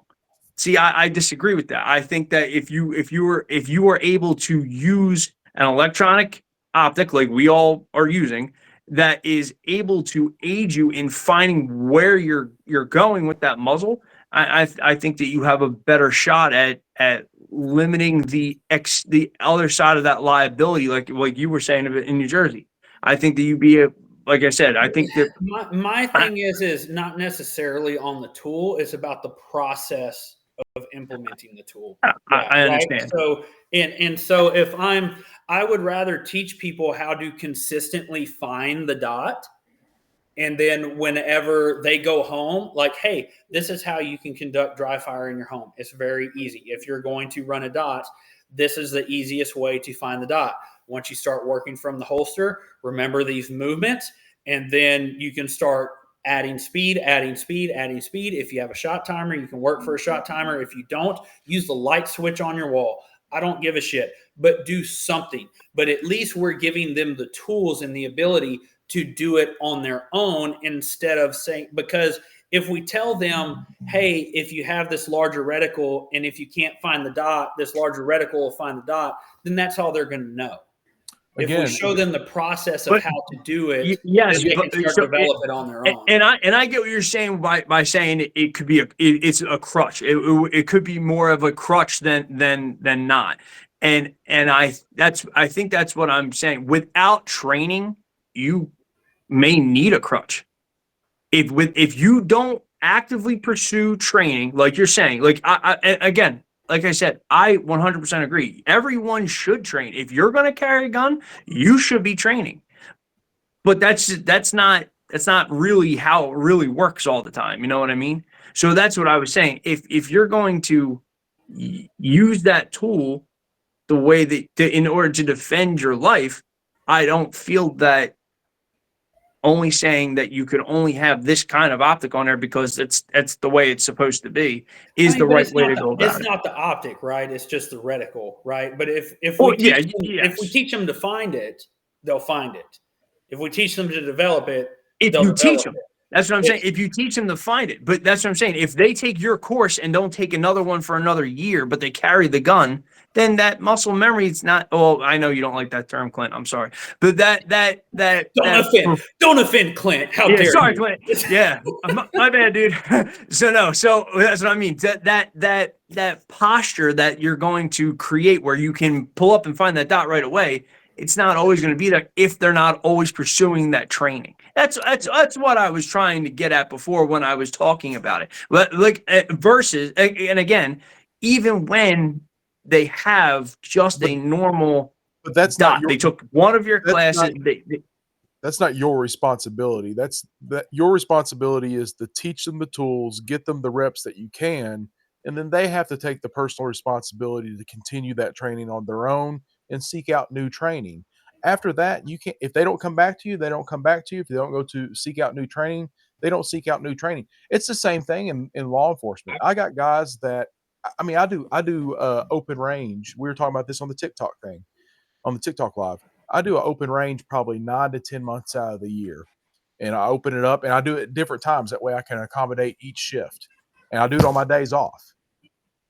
See, I disagree with that. I think that if you were able to use an electronic optic like we all are using, that is able to aid you in finding where you're going with that muzzle, I think that you have a better shot at limiting the other side of that liability, like you were saying of it in New Jersey. I think that you'd be like I said, I think that my thing is not necessarily on the tool. It's about the process of implementing the tool. I understand. Right? So if I would rather teach people how to consistently find the dot, and then whenever they go home, like, hey, this is how you can conduct dry fire in your home. It's very easy. If you're going to run a dot, this is the easiest way to find the dot. Once you start working from the holster, remember these movements, and then you can start adding speed, adding speed, adding speed. If you have a shot timer, you can work for a shot timer. If you don't, use the light switch on your wall. I don't give a shit, but do something. But at least we're giving them the tools and the ability to do it on their own instead of saying, because if we tell them, hey, if you have this larger reticle and if you can't find the dot, this larger reticle will find the dot, then that's all they're going to know. Again, if we show them the process of how to do it, yes, then they can start to develop it on their own. And I get what you're saying by saying it could be it's a crutch. It could be more of a crutch than not. And I think that's what I'm saying. Without training, you may need a crutch. If you don't actively pursue training, like you're saying, like again, like I said, I 100% agree. Everyone should train. If you're going to carry a gun, you should be training. But that's not really how it really works all the time. You know what I mean? So that's what I was saying. If you're going to use that tool the way that in order to defend your life, I don't feel that only saying that you could only have this kind of optic on there because that's the way it's supposed to be is the right way to go about it. It's not the optic, right? It's just the reticle, right? But if we teach them to find it, they'll find it. If we teach them to develop it, they'll develop it. That's what I'm saying. If you teach them to find it, but that's what I'm saying. If they take your course and don't take another one for another year, but they carry the gun, then that muscle memory is not. Oh, I know you don't like that term, Clint. I'm sorry, but don't offend Clint. How dare sorry, you? Clint. Yeah, my bad, dude. So that's what I mean. That posture that you're going to create, where you can pull up and find that dot right away. It's not always going to be there if they're not always pursuing that training. That's what I was trying to get at before when I was talking about it. But versus, and again, even when they have just a normal but that's dot, not they took one of your classes. That's not your responsibility. Your responsibility is to teach them the tools, get them the reps that you can, and then they have to take the personal responsibility to continue that training on their own and seek out new training. After that, you can't. If they don't come back to you, they don't come back to you. If they don't go to seek out new training, they don't seek out new training. It's the same thing in law enforcement. I got guys that I do open range. We were talking about this on the TikTok live. I do an open range probably 9 to 10 months out of the year, and I open it up and I do it at different times. That way I can accommodate each shift, and I do it on my days off.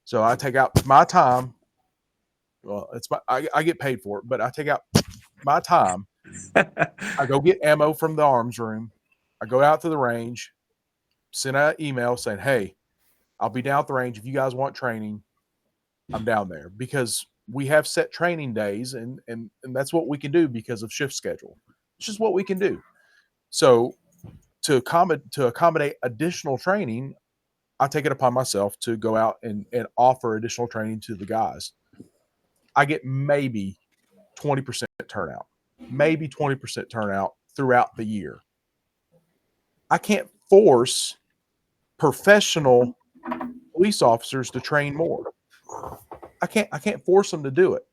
So I take out my time. Well, I get paid for it, but I take out my time. I go get ammo from the arms room. I go out to the range, send out an email saying, "Hey, I'll be down at the range. If you guys want training, I'm down there," because we have set training days, and that's what we can do because of shift schedule. It's just what we can do. So to accommodate additional training, I take it upon myself to go out and offer additional training to the guys. I get maybe 20% turnout, maybe 20% turnout throughout the year. I can't force professional police officers to train more. I can't force them to do it.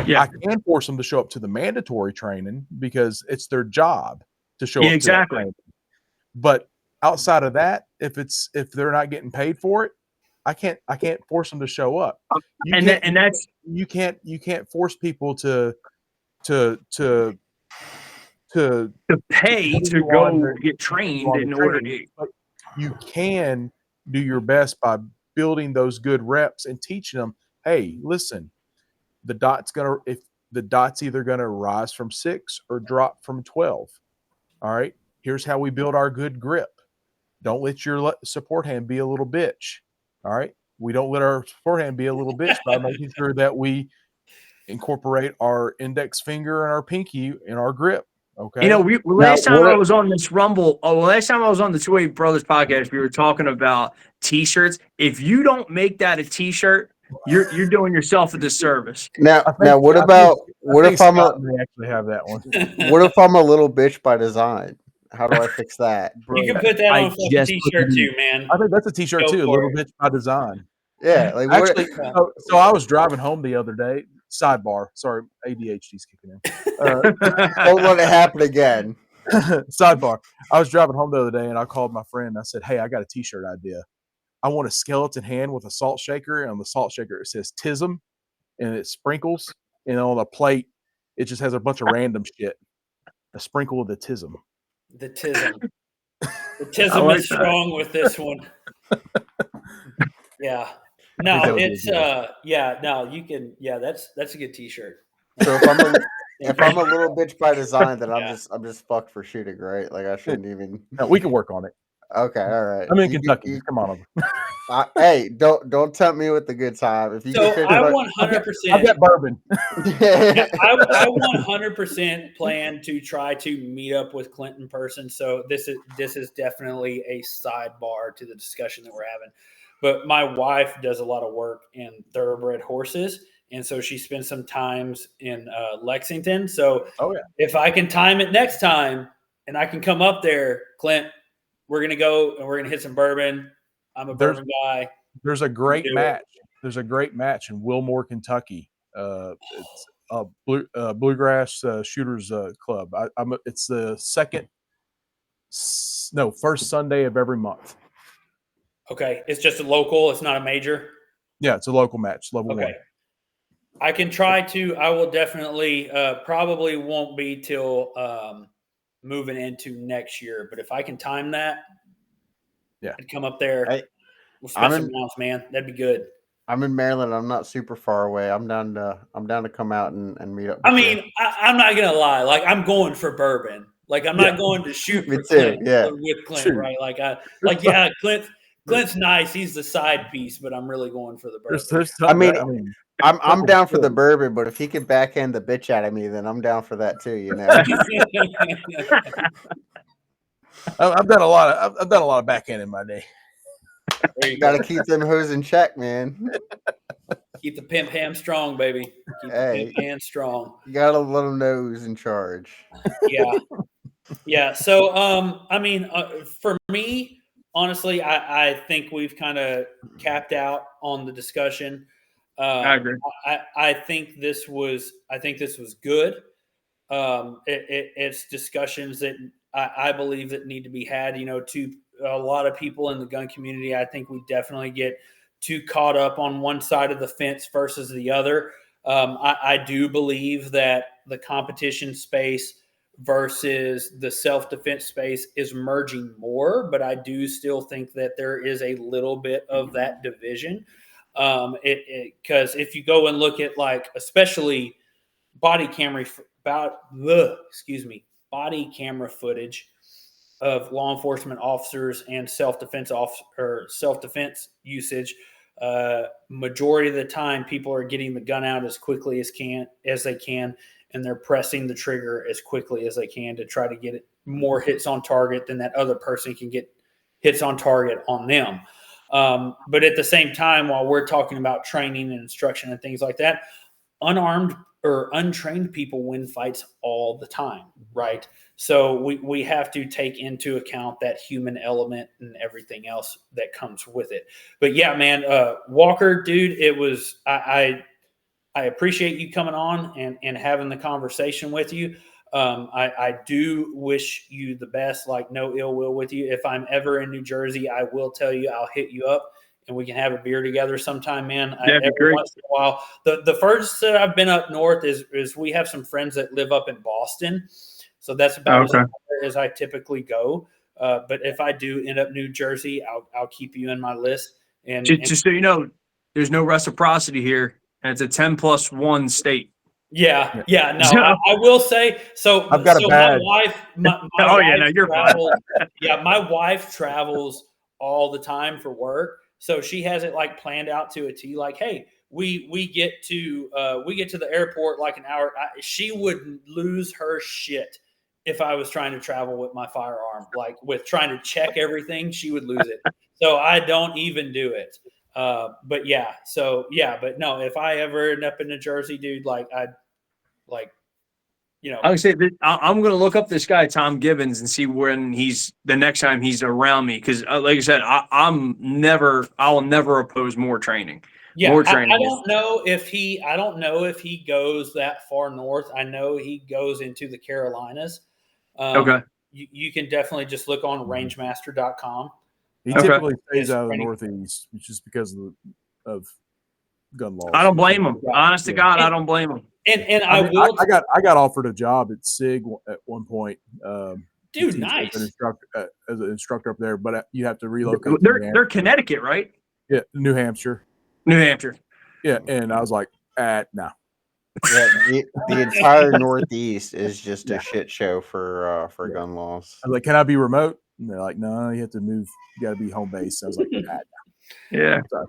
Yeah. I can force them to show up to the mandatory training because it's their job to show up. Exactly. To that training. But outside of that, if they're not getting paid for it, I can't force them to show up. You can't force people to pay to go get trained in order to. You can do your best by building those good reps and teaching them, hey, listen, the dot's either gonna rise from 6 or drop from 12. All right, here's how we build our good grip. Don't let your support hand be a little bitch. All right, we don't let our support hand be a little bitch by making sure that we incorporate our index finger and our pinky in our grip. Okay. You know, last time I was on the 2A Brothers podcast, we were talking about T-shirts. If you don't make that a T-shirt, you're doing yourself a disservice. What if I'm actually have that one? What if I'm a little bitch by design? How do I fix that? You can put that on a T-shirt too, man. I think that's a T-shirt too. A little bitch by design. Yeah, like actually. So I was driving home the other day. Sidebar. Sorry, ADHD's kicking in. Don't let it happen again. Sidebar. I was driving home the other day and I called my friend and I said, "Hey, I got a t-shirt idea. I want a skeleton hand with a salt shaker, and on the salt shaker it says Tism and it sprinkles, and on the plate it just has a bunch of random shit. A sprinkle of the Tism." The tism. The I tism like is that. strong with this one. Yeah. think No, that would be it's good. yeah, no, you can that's a good t-shirt. So if I'm a little bitch by design, then I'm Yeah. just fucked for shooting, right? Like I shouldn't even. No, we can work on it. Okay, all right. I'm in Kentucky. Just come on over. Hey, don't tempt me with the good time. If you So can finish, I my- 100% I've got bourbon. yeah, I 100% plan to try to meet up with Clint in person. So this is definitely a sidebar to the discussion that we're having. But my wife does a lot of work in thoroughbred horses, and so she spends some times in Lexington. So Oh yeah. if I can time it next time, and I can come up there, Clint, we're gonna go and we're gonna hit some bourbon. I'm a There's bourbon guy. there's a great do it. match. There's a great match in Wilmore, Kentucky. It's a bluegrass shooters club. It's the first Sunday of every month. Okay, it's just a local. It's not a major. Yeah, it's a local match, level Okay. one. I can try to. I will definitely. Probably won't be till moving into next year. But if I can time that, Yeah. and come up there, Hey, we'll spend I'm some in rounds, man. That'd be good. I'm in Maryland. I'm not super far away. I'm down to come out and meet up. I With mean, I'm not gonna lie. Like I'm going for bourbon. Like I'm not going to shoot Me for too, Clint yeah. with Clint, Shoot. right? Yeah, Clint's nice. He's the side piece, but I'm really going for the bourbon. I mean, I'm Couple down for the good. bourbon, but if he could backhand the bitch out of me, then I'm down for that too. You know. I've done a lot of backhand in my day. There you Got go. to keep them hoes in check, man. Keep the pimp hand strong, baby. Keep the Hey. pimp hand strong. You gotta let them know who's in charge. Yeah. Yeah. So, I mean, for me, honestly, I think we've kind of capped out on the discussion. I agree. I think this was good. It's discussions that I believe that need to be had. You know, to a lot of people in the gun community, I think we definitely get too caught up on one side of the fence versus the other. I do believe that the competition space versus the self-defense space is merging more, but I do still think that there is a little bit of that division. Because if you go and look at, like, especially body camera body camera footage of law enforcement officers and self-defense usage, majority of the time people are getting the gun out as quickly as they can, and they're pressing the trigger as quickly as they can to try to get more hits on target than that other person can get hits on target on them. But at the same time, while we're talking about training and instruction and things like that, unarmed or untrained people win fights all the time, right? So we have to take into account that human element and everything else that comes with it. But yeah, man, Walker, dude, it was I appreciate you coming on and having the conversation with you. I do wish you the best, like no ill will with you. If I'm ever in New Jersey, I will tell you, I'll hit you up and we can have a beer together sometime, man. That'd be Every great. once in a while. The first that I've been up north is we have some friends that live up in Boston. So that's about as far as I typically go. But if I do end up New Jersey, I'll keep you in my list. And Just so you know, there's no reciprocity here, and it's a 10+1 state. Yeah. No, I will say so. I've got a badge. My Oh, wife yeah, no, you're fine. travels. Yeah, my wife travels all the time for work, so she has it like planned out to a T. Like, hey, we get to the airport like an hour. She would lose her shit if I was trying to travel with my firearm, like with trying to check everything. She would lose it. So I don't even do it. But yeah, but no, if I ever end up in New Jersey, dude, like I would say that I'm going to look up this guy Tom Gibbons and see when he's the next time he's around me, because like I said, I'll never oppose more training. Yeah, more training. I don't know if he goes that far north. I know he goes into the Carolinas. Okay. you can definitely just look on rangemaster.com. He Okay. typically stays His out of the training- Northeast just because of gun laws. I don't blame him. Yeah. Honest to God, I don't blame him. And I, I mean, will, I got offered a job at SIG at one point. dude, to teach nice. as an instructor up there, but you have to relocate. They're Connecticut, right? Yeah, New Hampshire. New Hampshire. Yeah, and I was like, no. Yeah, the entire Northeast is just a shit show for gun laws. I was like, can I be remote? And they're like, no, you have to move. You got to be home base. I was like, Yeah. So,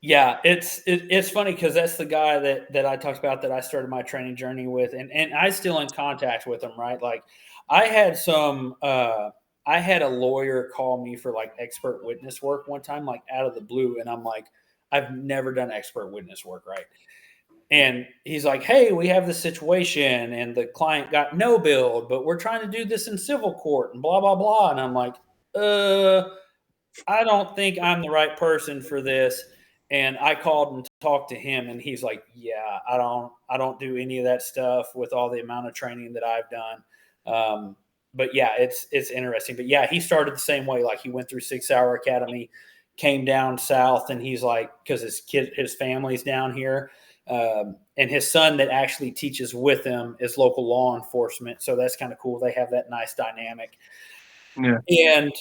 Yeah, it's funny because that's the guy that I talked about that I started my training journey with, and I still in contact with him, right? Like I had a lawyer call me for like expert witness work one time, like out of the blue, and I'm like, I've never done expert witness work, right? And he's like, hey, we have this situation and the client got no billed, but we're trying to do this in civil court and blah, blah, blah. And I'm like, I don't think I'm the right person for this. And I called and talked to him and he's like, yeah, I don't do any of that stuff with all the amount of training that I've done. But yeah, it's interesting. But yeah, he started the same way. Like he went through 6 Hour Academy, came down south, and he's like, because his family's down here. And his son that actually teaches with him is local law enforcement. So that's kind of cool. They have that nice dynamic. Yeah. And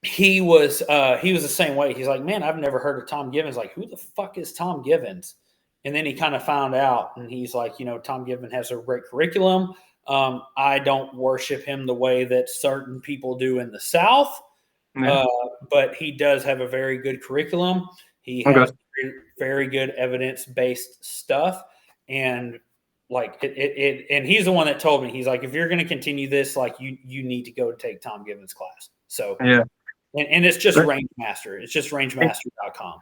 he was the same way. He's like, man, I've never heard of Tom Givens. Like, who the fuck is Tom Givens? And then he kind of found out, and he's like, Tom Givens has a great curriculum. I don't worship him the way that certain people do in the South, but he does have a very good curriculum. He has very, very good evidence-based stuff, and like it. And he's the one that told me, he's like, if you're going to continue this, like you need to go take Tom Givens' class. So yeah, and it's just Rangemaster. It's just rangemaster.com.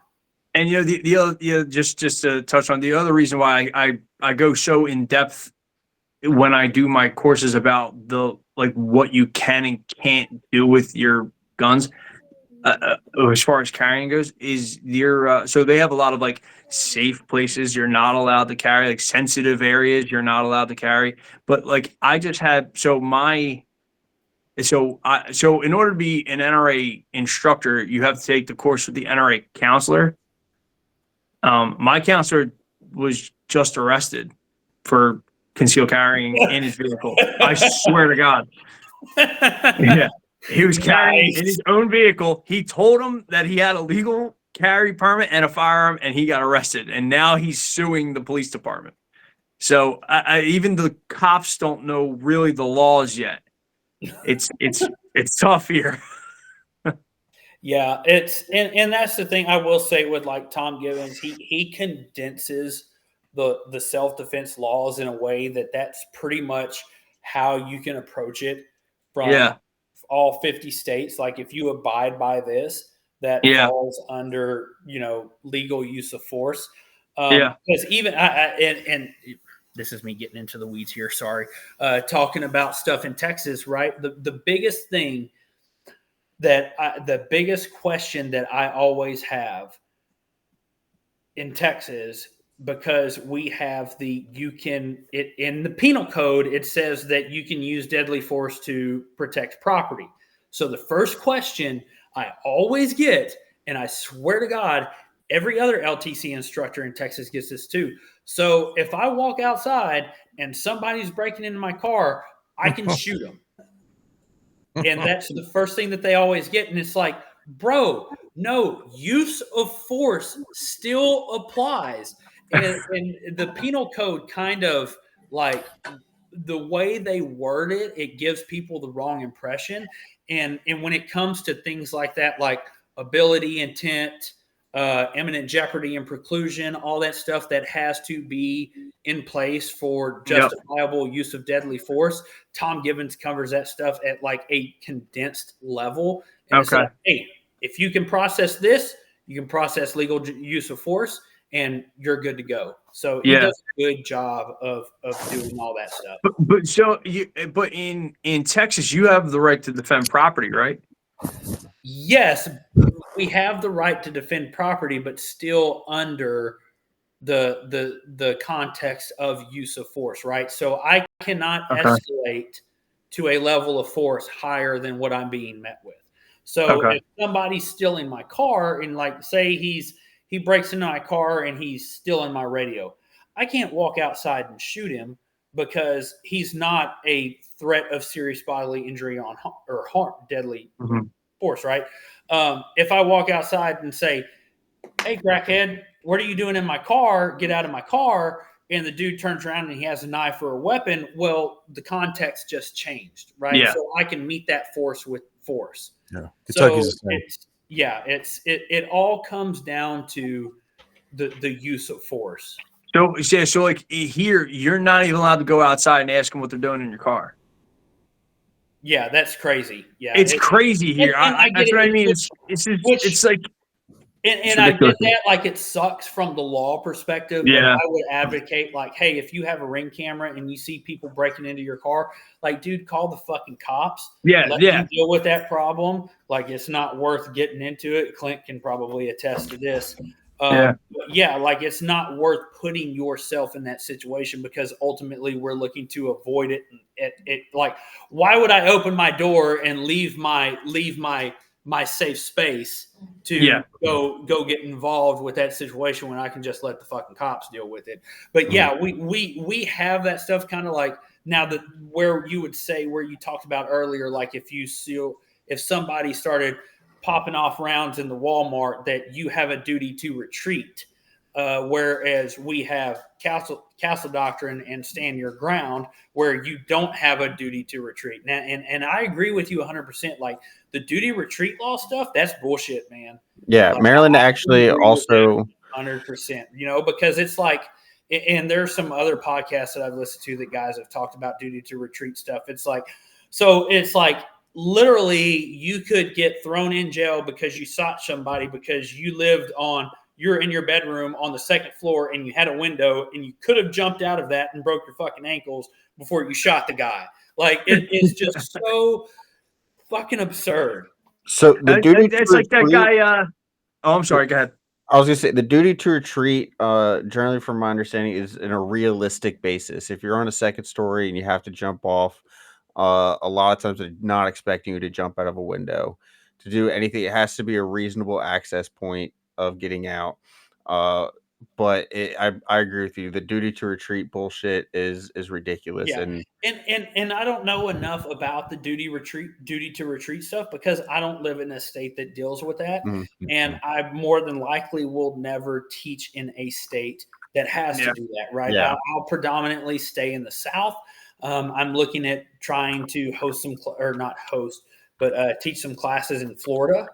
And the other just to touch on the other reason why I go so in depth when I do my courses about the like what you can and can't do with your guns. As far as carrying goes, is so they have a lot of like safe places you're not allowed to carry, like sensitive areas you're not allowed to carry. But like I just had so in order to be an NRA instructor, you have to take the course with the NRA counselor. My counselor was just arrested for concealed carrying in his vehicle. I swear to God. Yeah. He was carrying in his own vehicle. He told him that he had a legal carry permit and a firearm, and he got arrested. And now he's suing the police department. So even the cops don't know really the laws yet. It's tough here. Yeah, and that's the thing I will say with like Tom Givens, he condenses the self-defense laws in a way that's pretty much how you can approach it from all 50 states. Like if you abide by this, that falls under, legal use of force. Because even and this is me getting into the weeds here. Sorry. Talking about stuff in Texas, right? The biggest thing the biggest question that I always have in Texas, because we have in the penal code, it says that you can use deadly force to protect property. So the first question I always get, and I swear to God, every other LTC instructor in Texas gets this too. So if I walk outside and somebody's breaking into my car, I can shoot them. And that's the first thing that they always get. And it's like, bro, no, use of force still applies. And the penal code kind of like the way they word it, it gives people the wrong impression. And when it comes to things like that, like ability, intent, imminent jeopardy and preclusion, all that stuff that has to be in place for justifiable use of deadly force. Tom Givens covers that stuff at like a condensed level. And it's like, hey, if you can process this, you can process legal use of force and you're good to go. So he does a good job of doing all that stuff. But in Texas, you have the right to defend property, right? Yes, we have the right to defend property, but still under the context of use of force, right? So I cannot escalate to a level of force higher than what I'm being met with. So Okay. if somebody's stealing my car and like say he breaks into my car and he's stealing my radio, I can't walk outside and shoot him because he's not a threat of serious bodily injury or harm, deadly force, right? If I walk outside and say, "Hey, crackhead, what are you doing in my car? Get out of my car!" and the dude turns around and he has a knife or a weapon, well, the context just changed, right? Yeah. So I can meet that force with force. Yeah, Kentucky's the same. It all comes down to the use of force. So like here, you're not even allowed to go outside and ask them what they're doing in your car. Yeah, that's crazy. Yeah, it's crazy here. And That's what I mean. It's like, and I get that. Like, it sucks from the law perspective. Yeah. But I would advocate, like, hey, if you have a Ring camera and you see people breaking into your car, like, dude, call the fucking cops. Let them deal with that problem. Like, it's not worth getting into it. Clint can probably attest to this. Like, it's not worth putting yourself in that situation because ultimately we're looking to avoid it. It like, why would I open my door and leave my safe space to go get involved with that situation when I can just let the fucking cops deal with it? But yeah, we have that stuff kind of like now where you talked about earlier, like if somebody started popping off rounds in the Walmart, that you have a duty to retreat. Whereas we have castle doctrine and stand your ground, where you don't have a duty to retreat. Now, and I agree with you 100%. Like, the duty retreat law stuff, that's bullshit, man. Yeah, like, Maryland actually also 100%. Because it's like, and there's some other podcasts that I've listened to that guys have talked about duty to retreat stuff. It's like literally you could get thrown in jail because you shot somebody because you're in your bedroom on the second floor and you had a window and you could have jumped out of that and broke your fucking ankles before you shot the guy. Like, it is just so fucking absurd. So the duty it's like that guy. I'm sorry. Go ahead. I was gonna say the duty to retreat, generally, from my understanding, is in a realistic basis. If you're on a second story and you have to jump off, a lot of times they're not expecting you to jump out of a window to do anything. It has to be a reasonable access point of getting out. But I agree with you. The duty to retreat bullshit is ridiculous. Yeah. And I don't know enough about the duty to retreat stuff because I don't live in a state that deals with that. Mm-hmm. And I more than likely will never teach in a state that has to do that, right? Yeah. I'll predominantly stay in the South. I'm looking at trying to teach some classes in Florida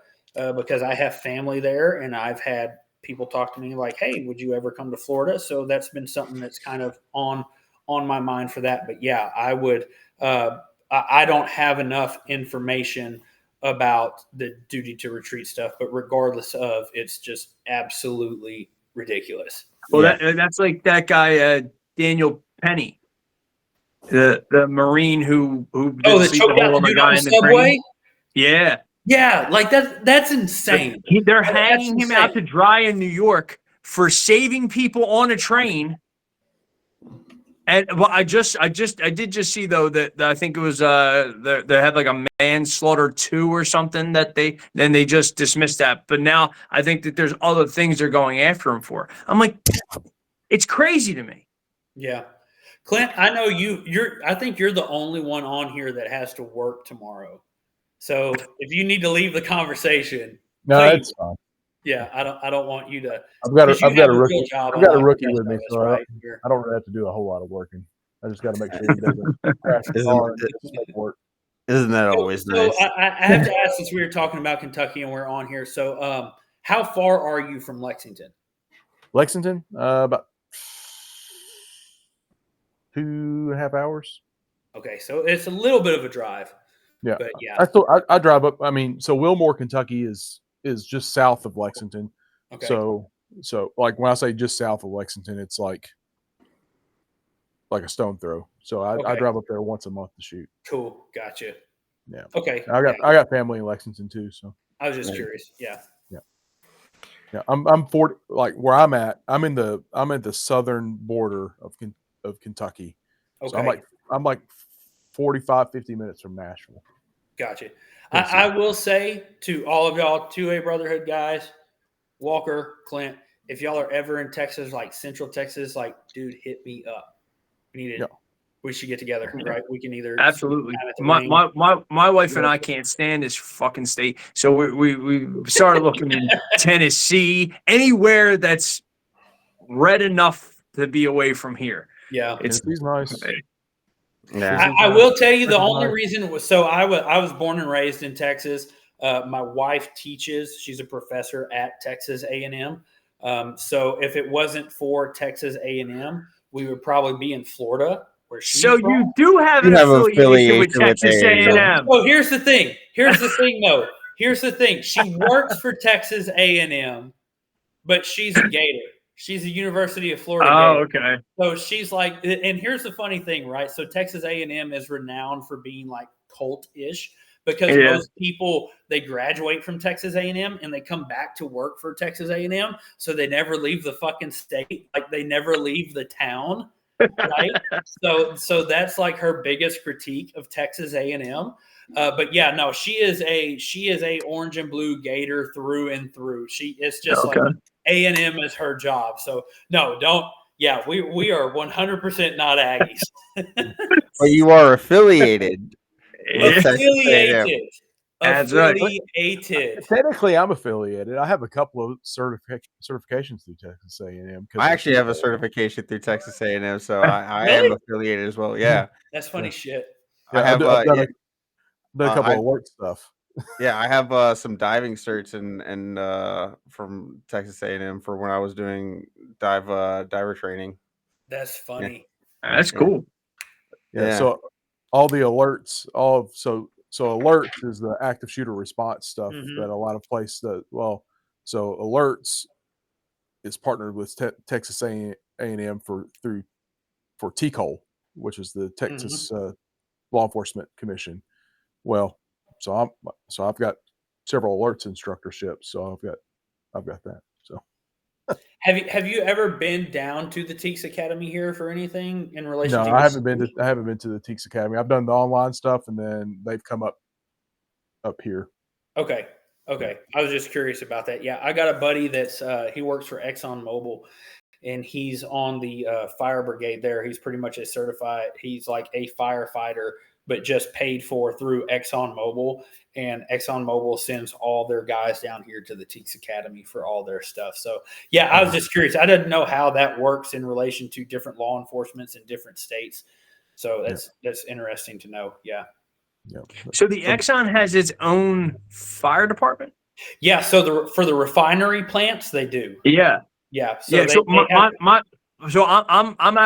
because I have family there, and I've had people talk to me like, "Hey, would you ever come to Florida?" So that's been something that's kind of on my mind for that. But yeah, I would. I don't have enough information about the duty to retreat stuff, but regardless of, it's just absolutely ridiculous. Well, that's like that guy Daniel Penny. The Marine who that choked out the dude on the subway? Yeah, like that's insane. They're hanging him out to dry in New York for saving people on a train. And well, I did just see though that I think it was they had like a manslaughter 2 or something that they just dismissed that. But now I think that there's other things they're going after him for. I'm like, it's crazy to me. Yeah. Clint, I know I think you're the only one on here that has to work tomorrow. So if you need to leave the conversation, no, please. it's fine. Yeah, I don't want you to. I've got a rookie. I've got a rookie with me, so I don't really have to do a whole lot of working. I just got to make sure he doesn't crash the car and just work. Isn't that always nice? So I have to ask, since we were talking about Kentucky and we're on here. So how far are you from Lexington? Lexington, about 2.5 hours. Okay, so it's a little bit of a drive. Yeah, but yeah. I drive up. I mean, so Wilmore, Kentucky is just south of Lexington. Okay. So like when I say just south of Lexington, it's like a stone throw. So I drive up there once a month to shoot. Cool, gotcha. Yeah. Okay. I got family in Lexington too. So I was just curious. Yeah. Yeah. I'm 40. Like where I'm at, I'm at the southern border of Kentucky. Okay. So I'm like 45, 50 minutes from Nashville. Gotcha. I will say to all of y'all, 2A Brotherhood guys, Walker, Clint, if y'all are ever in Texas, like Central Texas, like, dude, hit me up. We should get together, right? We can either absolutely. My wife and I can't stand this fucking state, so we started looking in Tennessee, anywhere that's red enough to be away from here. Yeah, Tennessee's nice. Yeah. I will tell you the only reason was I was born and raised in Texas. My wife teaches; she's a professor at Texas A&M. So if it wasn't for Texas A&M, we would probably be in Florida. So you do have an affiliation with Texas A&M. So here's the thing. Here's the thing, though. Here's the thing. She works for Texas A&M, but she's a Gator. She's a University of Florida Gator. Okay. So she's like, and here's the funny thing, right? So Texas A&M is renowned for being like cult-ish because most people, they graduate from Texas A&M and they come back to work for Texas A&M. So they never leave the fucking state. Like they never leave the town. Right. So that's like her biggest critique of Texas A&M. But yeah, no, she is a orange and blue Gator through and through. It's just like A&M is her job. So no, don't. Yeah, we are 100% not Aggies. But you are affiliated. Affiliated. That's right. Technically, I'm affiliated. I have a couple of certifications through Texas A&M. I actually have a certification through Texas A&M, so I am affiliated as well. Yeah, that's funny shit. Yeah, I've done a couple of work stuff. Yeah, I have some diving certs and from Texas A&M for when I was doing diver training. That's funny. Yeah. That's cool. Yeah. So all the alerts, so alerts is the active shooter response stuff that a lot of places does. Well, so alerts is partnered with Texas A&M for TCOL, which is the Texas Law Enforcement Commission. Well, so I've got several alerts instructorships, so I've got that. So have you ever been down to the Teeks Academy here for anything in relation? No, I haven't been to the Teeks Academy. I've done the online stuff, and then they've come up here. Okay. I was just curious about that. Yeah, I got a buddy that's he works for ExxonMobil, and he's on the fire brigade there. He's pretty much he's like a firefighter, but just paid for through ExxonMobil. And ExxonMobil sends all their guys down here to the Teeks Academy for all their stuff. So, yeah, I was just curious. I didn't know how that works in relation to different law enforcements in different states. So that's interesting to know. Yeah. So the Exxon has its own fire department? Yeah. So for the refinery plants, they do. Yeah. Yeah. So I'm out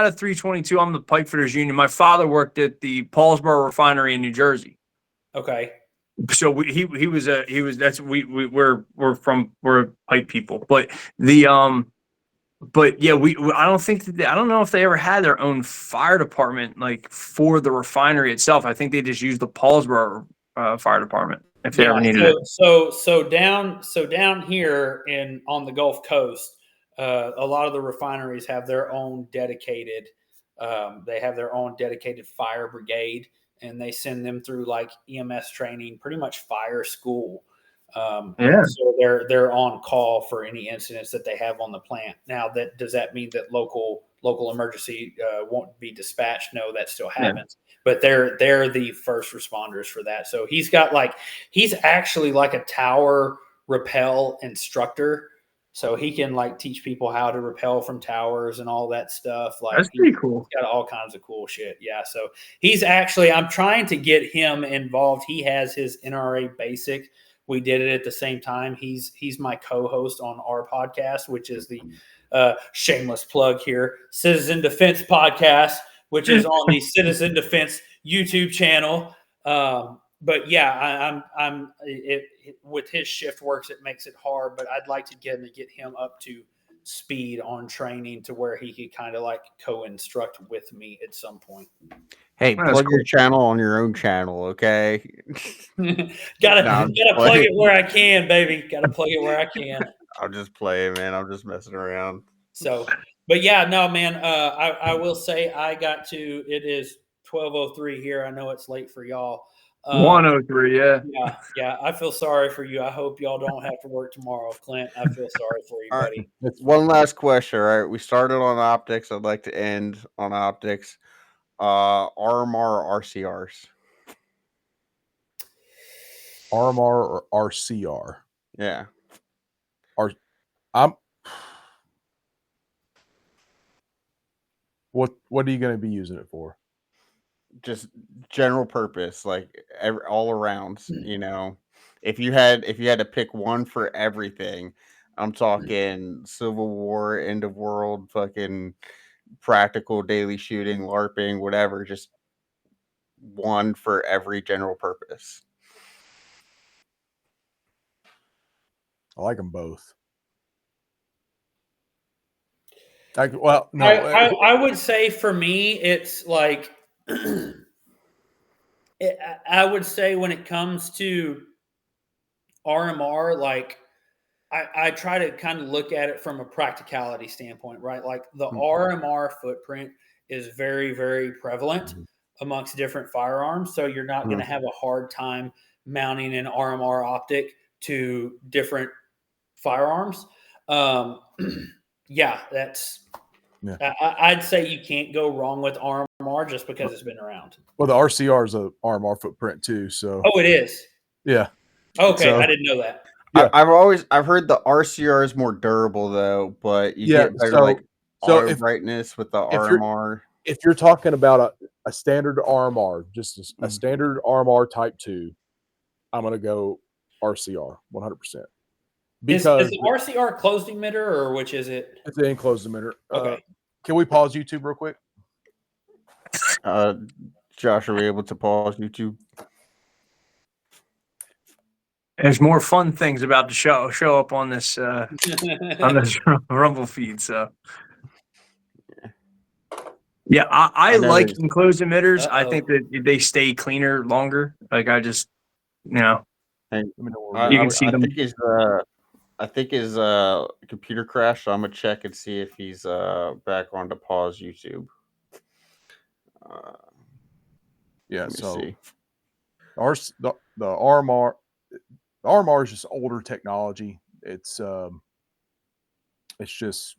of 322. I'm the pipefitters union. My father worked at the Paulsboro refinery in New Jersey. Okay. So we're pipe people, but yeah, I don't know if they ever had their own fire department like for the refinery itself. I think they just used the Paulsboro fire department if they ever needed it. So down here on the Gulf Coast, a lot of the refineries have their own dedicated. They have their own dedicated fire brigade, and they send them through like EMS training, pretty much fire school. So they're on call for any incidents that they have on the plant. Now, does that mean that local emergency won't be dispatched? No, that still happens. Yeah. But they're the first responders for that. So he's actually like a tower rappel instructor. So he can like teach people how to rappel from towers and all that stuff. Like that's pretty cool. He's got all kinds of cool shit. Yeah. So he's actually, I'm trying to get him involved. He has his NRA basic. We did it at the same time. He's my co-host on our podcast, which is the shameless plug here, Citizen Defense Podcast, which is on the Citizen Defense YouTube channel. But yeah, I'm with his shift works, it makes it hard, but I'd like to get him up to speed on training to where he could kind of like co-instruct with me at some point. Hey, plug your channel on your own channel, okay? gotta plug it where I can, baby. Gotta plug it where I can. I'll just play, man. I'm just messing around. So, but yeah, no, man. I will say it is 12:03 here. I know it's late for y'all. 103, yeah. Yeah. I feel sorry for you. I hope y'all don't have to work tomorrow, Clint. I feel sorry for you, All right. buddy. One last question. All right, we started on optics. I'd like to end on optics. RMR or RCRs? RMR or RCR? Yeah. I'm. What are you going to be using it for? Just general purpose, like all around. You know, if you had to pick one for everything, I'm talking Civil War, end of world, fucking practical daily shooting, LARPing, whatever. Just one for every general purpose. I like them both. I would say for me, it's like I would say when it comes to RMR, like I try to kind of look at it from a practicality standpoint, right? Like the RMR footprint is very, very prevalent amongst different firearms. So you're not going to have a hard time mounting an RMR optic to different firearms. Yeah, that's. Yeah. I'd say you can't go wrong with RMR just because it's been around. Well, the RCR is a RMR footprint too, so. Oh, it is. Yeah. Okay, So, I didn't know that. Yeah. I've heard the RCR is more durable though, but you get better auto brightness with the RMR. If you're talking about a standard RMR, just a standard RMR Type 2, I'm going to go RCR 100%. Because is the RCR closed emitter or which is it? It's an enclosed emitter. Okay. Can we pause YouTube real quick? Josh, are we able to pause YouTube? There's more fun things about to show up on this Rumble feed. So, yeah, I like enclosed emitters. I think that they stay cleaner longer. Like I just, you can see them. I think his computer crashed, so I'm gonna check and see if he's back on to pause YouTube. So see. The RMR is just older technology. It's just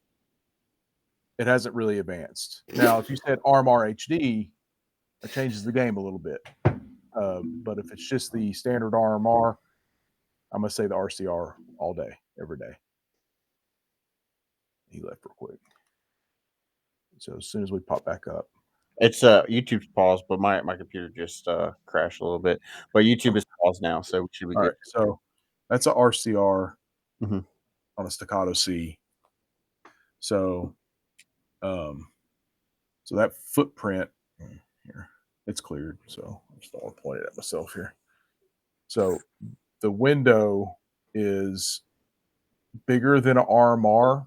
it hasn't really advanced. Now, if you said RMR HD, it changes the game a little bit. But if it's just the standard RMR, I'm gonna say the RCR all day, every day. He left real quick. So as soon as we pop back up. It's YouTube's paused, but my computer just crashed a little bit. But YouTube is paused now, so we should be good. Right, so that's a RCR on a staccato C. So so that footprint here, it's cleared. So I'm just going to point it at myself here. So the window is bigger than an RMR,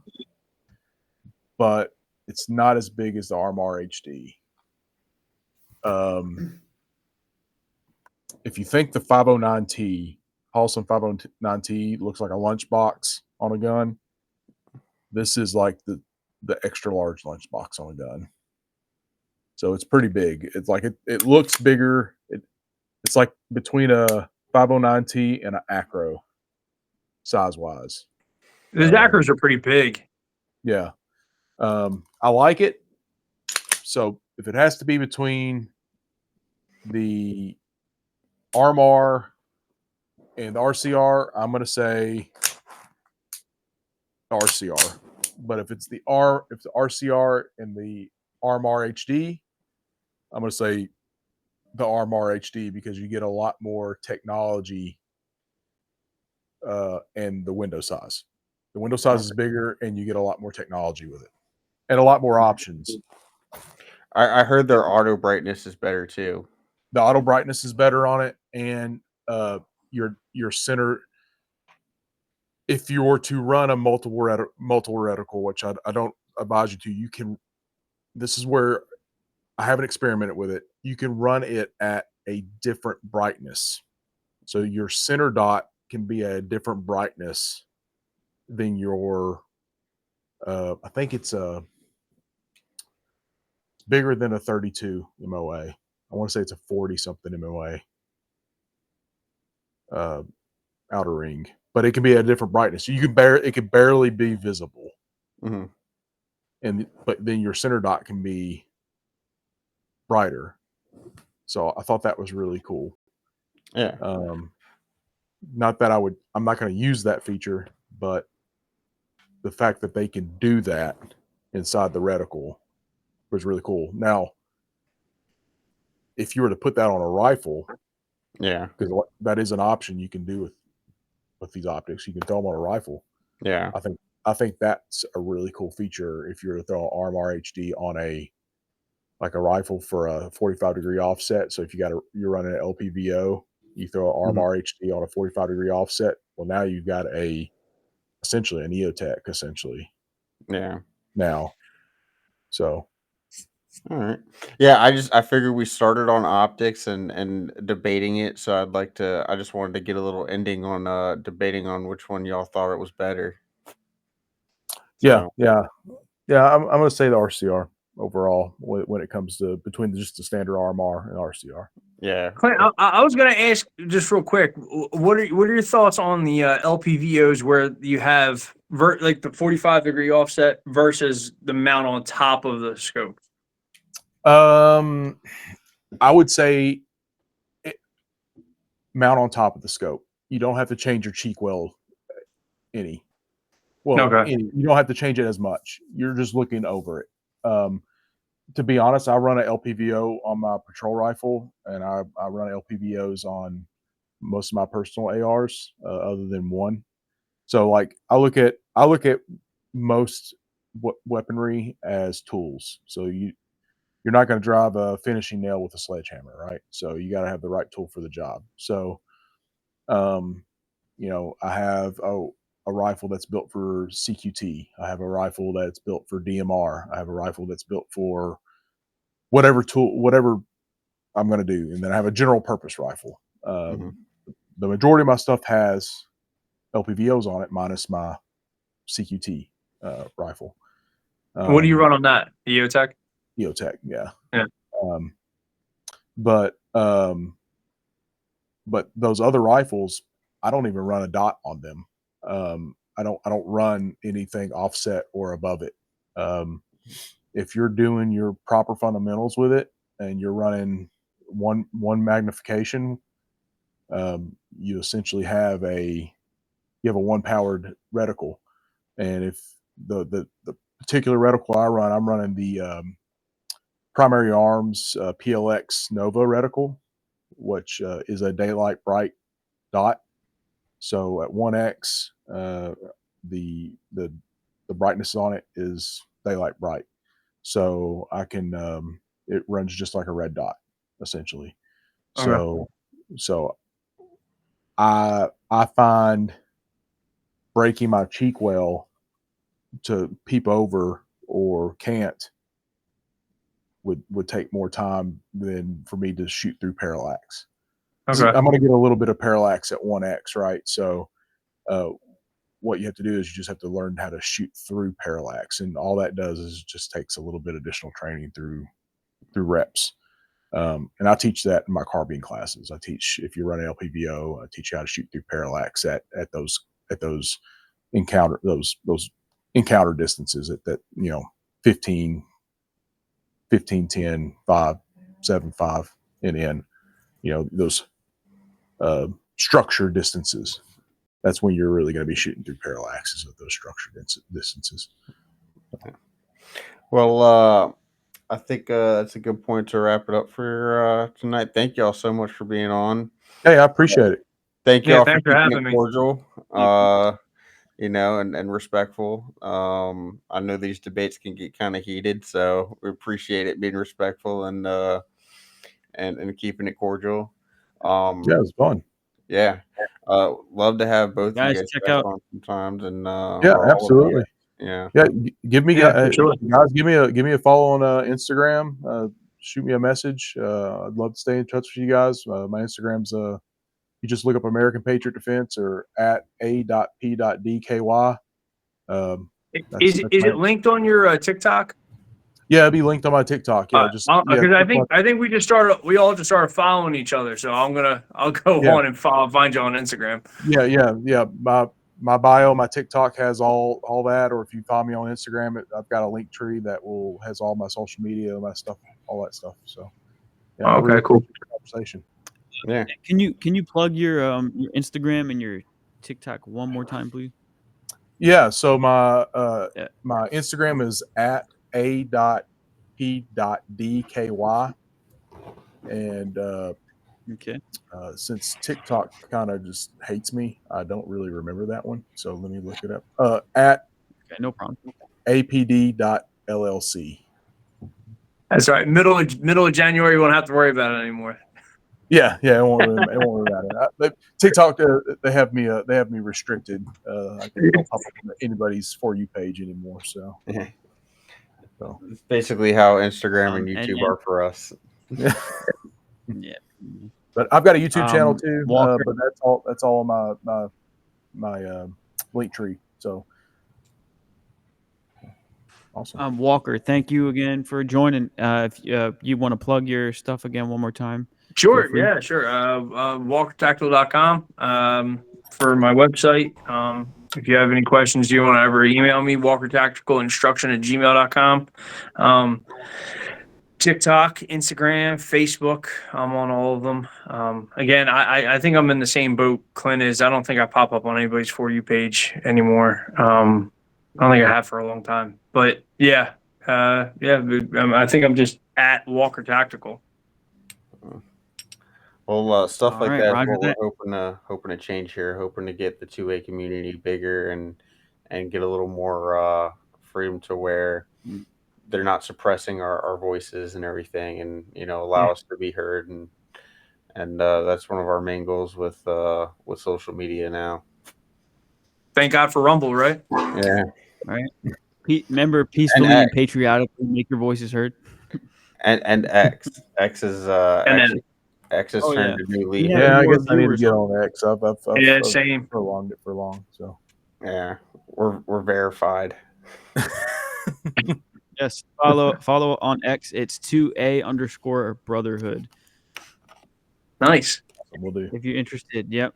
but it's not as big as the RMR HD. If you think the 509T, Paulson 509T looks like a lunchbox on a gun, this is like the extra large lunchbox on a gun. So it's pretty big. It's like it looks bigger. It's like between a 509T and an Acro size wise. The Acros are pretty big. Yeah. I like it. So if it has to be between the RMR and the RCR, I'm going to say RCR. But if it's the RCR and the RMR HD, I'm going to say the RMR HD because you get a lot more technology and the window size. The window size is bigger and you get a lot more technology with it and a lot more options. I heard their auto brightness is better too. The auto brightness is better on it, and your center. If you were to run a multiple reticle, which I don't advise you to, you can. This is where I haven't experimented with it. You can run it at a different brightness, so your center dot can be a different brightness than your. I think it's bigger than a 32 MOA. I want to say it's a 40 something MOA outer ring, but it can be at a different brightness. You can it can barely be visible, Mm-hmm. but then your center dot can be brighter. So I thought that was really cool. Yeah. Not that I'm not going to use that feature, but the fact that they can do that inside the reticle was really cool. Now, if you were to put that on a rifle, Yeah. because that is an option you can do with these optics, you can throw them on a rifle. Yeah. I think that's a really cool feature if you're to throw an RMR HD on a rifle for a 45-degree offset. So if you're running an LPVO, you throw an RMR HD on a 45-degree offset. Well, now you've got essentially an EOTech essentially. Yeah. Now, so all right. Yeah, I figured we started on optics and debating it, so I just wanted to get a little ending on debating on which one y'all thought it was better. yeah, So, I'm going to say the RCR overall when it comes to between just the standard RMR and RCR. yeah. Clint, I was going to ask just real quick, what are your thoughts on the LPVOs where you have like the 45-degree offset versus the mount on top of the scope? I would say mount on top of the scope. You don't have to change your cheek well any. Well, Okay. you don't have to change it as much. You're just looking over it. To be honest, I run an LPVO on my patrol rifle, and I run LPVOs on most of my personal ARs, other than one. So, like, I look at most weaponry as tools. So you're not going to drive a finishing nail with a sledgehammer, right? So you got to have the right tool for the job. So, I have a rifle that's built for CQT. I have a rifle that's built for DMR. I have a rifle that's built for whatever I'm going to do. And then I have a general purpose rifle. The majority of my stuff has LPVOs on it, minus my CQT rifle. What do you run on that? EOTech? EOTech, yeah. Yeah. But those other rifles, I don't even run a dot on them. I don't run anything offset or above it. If you're doing your proper fundamentals with it and you're running one magnification, you essentially have a one powered reticle. And if the particular reticle I run, I'm running the Primary Arms PLX Nova reticle, which is a daylight bright dot. So at 1x, the brightness on it is daylight bright. So I can it runs just like a red dot, essentially. Okay. So I find breaking my cheek well to peep over or can't would take more time than for me to shoot through parallax. Okay. I'm going to get a little bit of parallax at 1x, right? So what you have to do is you just have to learn how to shoot through parallax, and all that does is just takes a little bit of additional training through reps. And I teach that in my carbine classes. I teach, if you run an LPVO, I teach you how to shoot through parallax at those encounter distances at that 15, 10, 5, 7, 5, and in those structure distances. That's when you're really going to be shooting through parallaxes at those structured distances. Well, I think that's a good point to wrap it up for tonight. Thank y'all so much for being on. Hey, I appreciate it. Thank y'all for keeping having it me. cordial, and respectful. I know these debates can get kind of heated, so we appreciate it being respectful and keeping it cordial. Yeah, it was fun. Yeah. Love to have both Guys, you guys check back out- on sometimes, and Yeah, or all of absolutely. you. Yeah. Yeah, give me Yeah, for sure. guys, give me a follow on Instagram. Shoot me a message. I'd love to stay in touch with you guys. My Instagram's you just look up American Patriot Defense or at a.p.dky. Is it linked on your TikTok? Yeah, it'll be linked on my TikTok. Yeah, Because yeah, I think we all just started following each other. So I'll go Yeah. on and find you on Instagram. yeah. My bio, my TikTok has all that. Or if you follow me on Instagram, I've got a link tree that has all my social media, my stuff, all that stuff. So yeah, I really Cool. appreciate the conversation. Yeah. Can you plug your Instagram and your TikTok one more time, please? Yeah. So my Yeah. my Instagram is at a.p.dky, and Okay. since TikTok kind of just hates me, I don't really remember that one. So let me look it up. At Okay. No problem. apd.llc. That's right. Middle of January, you won't have to worry about it anymore. Yeah, it won't really matter. TikTok, they have me restricted. I don't pop up on anybody's For You page anymore. So It's basically how Instagram and And- YouTube are for us. Yeah. but I've got a YouTube channel too. Walker. But that's all my link tree. So awesome. Walker, thank you again for joining. If you want to plug your stuff again one more time. Sure. Feel free. Yeah, sure. Walkertactical.com for my website. If you have any questions, you want to ever email me, walkertacticalinstruction@gmail.com. TikTok, Instagram, Facebook. I'm on all of them. Again, I think I'm in the same boat Clint is. I don't think I pop up on anybody's For You page anymore. I don't think I have for a long time. But yeah, I think I'm just at Walker Tactical. Well, stuff All like right, that. roger What that. we're hoping to change here. Hoping to get the 2A community bigger and get a little more freedom to where they're not suppressing our voices and everything, and allow us to be heard. And that's one of our main goals with social media now. Thank God for Rumble, right? Yeah, Right. Remember, peacefully and patriotically make your voices heard. and X is X has turned a new leaf. Yeah, I more guess I need to viewers get on- on X. I've same. prolonged it for long. So Yeah, we're verified. Yes, follow on X. It's 2A_brotherhood. Nice. we'll do. If you're interested. Yep.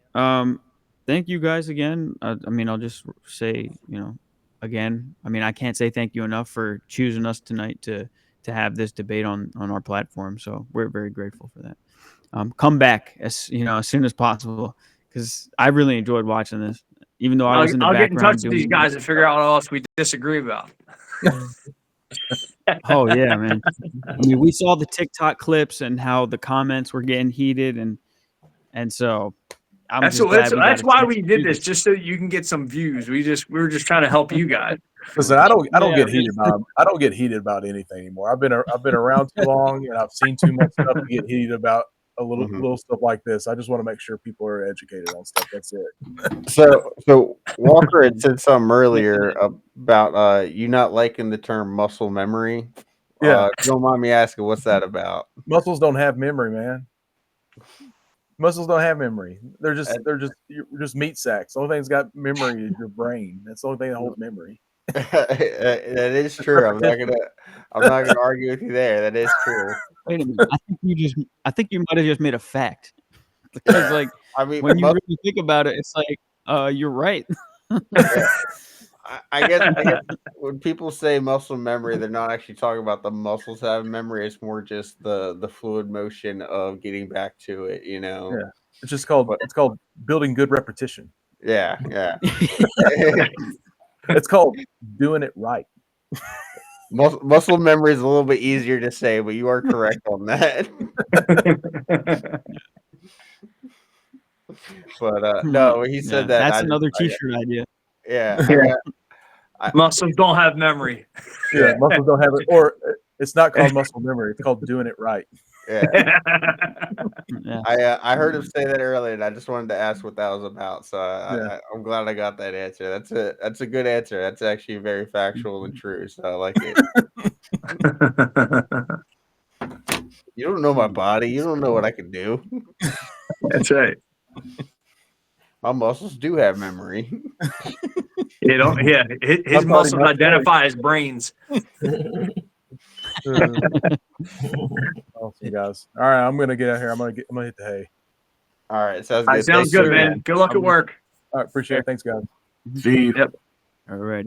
Thank you guys again. I mean, I'll just say, again, I mean, I can't say thank you enough for choosing us tonight to have this debate on our platform. So we're very grateful for that. Come back as soon as possible, because I really enjoyed watching this, even though I was in the I'll background. get in touch with these guys and figure out what else we disagree about. Oh yeah, man. I mean, we saw the TikTok clips and how the comments were getting heated, and so That's why we did this, just so you can get some views. We were just trying to help you guys. Listen, I don't get heated about. I don't get heated about anything anymore. I've been around too long, and I've seen too much stuff to get heated about a little stuff like this. I just want to make sure people are educated on stuff. That's it. So Walker had said something earlier about you not liking the term muscle memory. Yeah. If you don't mind me asking, what's that about? Muscles don't have memory, man. Muscles don't have memory. They're just meat sacks. The only thing that's got memory is your brain. That's the only thing that holds memory. That is true. I'm not gonna argue with you there. That is true. Wait a minute. I think you might have just made a fact, because I mean, when you really think about it, it's like you're right. I guess when people say muscle memory, they're not actually talking about the muscles having memory. It's more just the fluid motion of getting back to it. Yeah. It's just called building good repetition. Yeah. It's called doing it right. Muscle memory is a little bit easier to say, but you are correct on that. But no, he said that. That's another T-shirt idea. Yeah. Muscles don't have memory. Yeah, muscles don't have it, or it's not called muscle memory. It's called doing it right. Yeah. I heard him say that earlier, and I just wanted to ask what that was about. So I'm glad I got that answer. That's a good answer. That's actually very factual and true. So I like it. You don't know my body. You don't know what I can do. That's right. My muscles do have memory. You don't. Yeah, his muscles identify as brains. Awesome, guys. All right, I'm gonna get out here. I'm gonna hit the hay. All right, sounds All good. right, sounds Thanks, good, sir. man. Good luck at work. All right, appreciate it. Thanks, guys. See you. Yep. All right.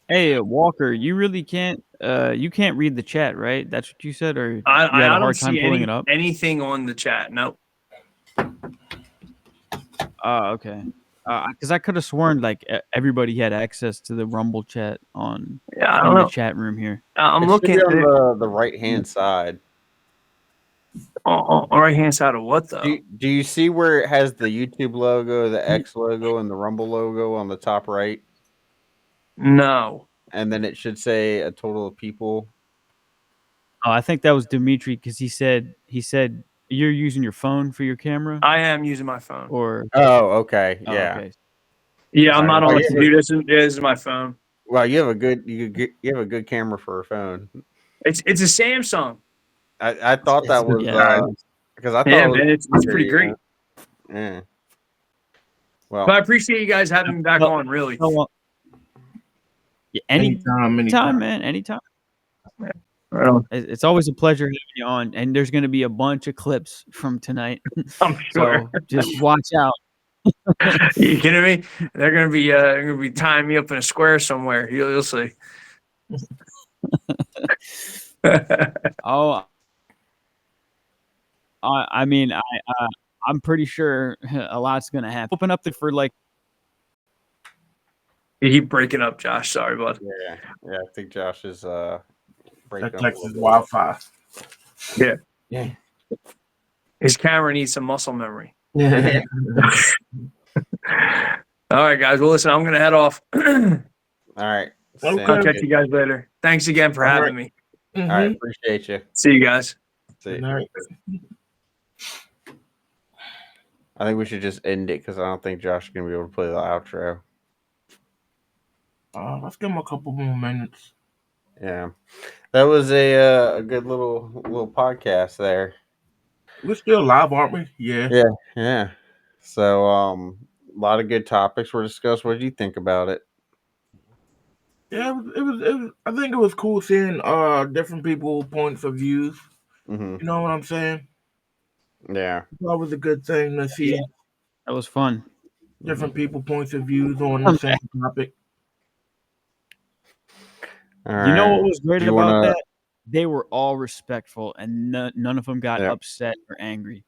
Hey, Walker, you really can't. You can't read the chat, right? That's what you said, or you had a I don't hard time see pulling it up. anything on the chat. Nope. Oh, okay. Because I could have sworn like everybody had access to the Rumble chat on Yeah, I in don't the know. chat room here. I'm It should looking be at on the right hand side. on right hand side of what though? Do you see where it has the YouTube logo, the X logo, and the Rumble logo on the top right? No. And then it should say a total of people. Oh, I think that was Dimitri because he said you're using your phone for your camera, I am using my phone. or Oh, okay, oh, yeah. okay. Yeah, I'm Sorry. not on Oh, the yeah. computer. This is my phone. Well, you have a good camera for a phone. It's a Samsung. I thought that was Yeah. because I thought Yeah, it was man, it's pretty great. Yeah. Well, But I appreciate you guys having me back Well, on. Really. Yeah, Anytime. man, anytime. Right on. It's always a pleasure having you on, and there's going to be a bunch of clips from tonight. I'm sure. So just watch out. You kidding me? They're gonna be tying me up in a square somewhere. You'll see. Oh, I mean, I'm pretty sure a lot's going to happen. Open up for like. You keep breaking up, Josh. Sorry, bud. yeah, I think Josh is breaking That up. Texas Wi-Fi. Yeah. His camera needs some muscle memory. Yeah. All right, guys. Well, listen, I'm gonna head off. All right. Okay. I'll Sounds catch good. you guys later. Thanks again for All having right. me. All right, appreciate you. See you guys. See Good you. night. I think we should just end it because I don't think Josh is gonna be able to play the outro. Let's give him a couple more minutes. Yeah, that was a good little podcast there. We're still live, aren't we? Yeah. Yeah. So a lot of good topics were discussed. What did you think about it? Yeah, it was. I think it was cool seeing different people points of views. Mm-hmm. You know what I'm saying? Yeah. That was a good thing to see That was fun. different people points of views on the same topic. All You know right. what was great You about wanna- that? They were all respectful, and none of them got Yeah. upset or angry.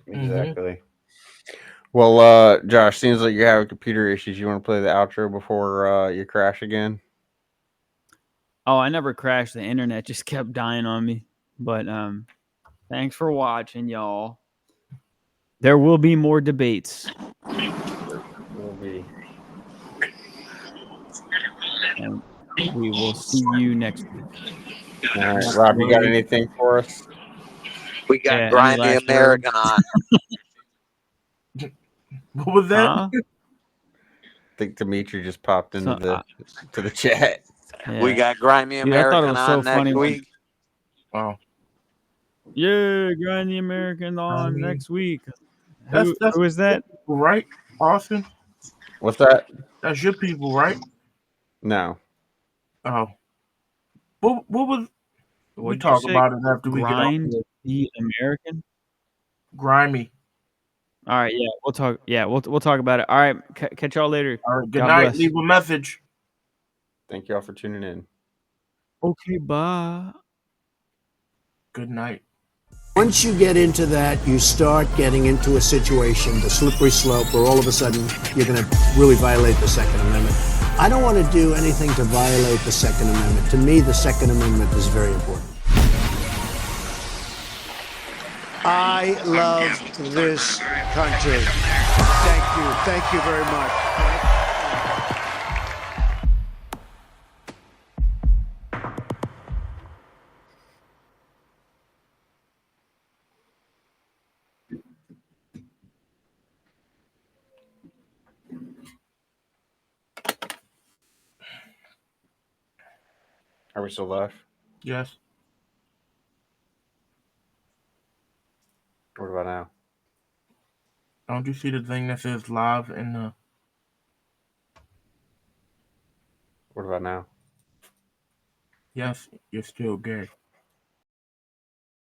Exactly. Well, Josh, seems like you're having computer issues. You want to play the outro before you crash again? Oh, I never crashed. The internet just kept dying on me. But thanks for watching, y'all. There will be more debates. Will be. And we will see you next week. All right, Rob, you got anything for us? We got Yeah, any Grimy last American on. What was that? Huh? I think Dimitri just popped into So, to the chat. Yeah. We got Grimy Dude, I thought it American was so on next funny when- week. Oh, Yeah, grind the American on mean, next week. that's Who is that? right, Austin. What's that? That's your people, right? No. Oh, what was? We What'd you talk say? about it after we get off Grind here. the American. Grimy. All right, yeah, we'll talk. Yeah, we'll talk about it. All right, catch y'all later. All right. Good God night. bless. Leave a message. Thank y'all for tuning in. Okay, bye. Good night. Once you get into that, you start getting into a situation, the slippery slope, where all of a sudden you're going to really violate the Second Amendment. I don't want to do anything to violate the Second Amendment. To me, the Second Amendment is very important. I love this country. Thank you. Thank you very much. Are we still live? Yes. What about now? Don't you see the thing that says live in the? What about now? Yes, you're still gay.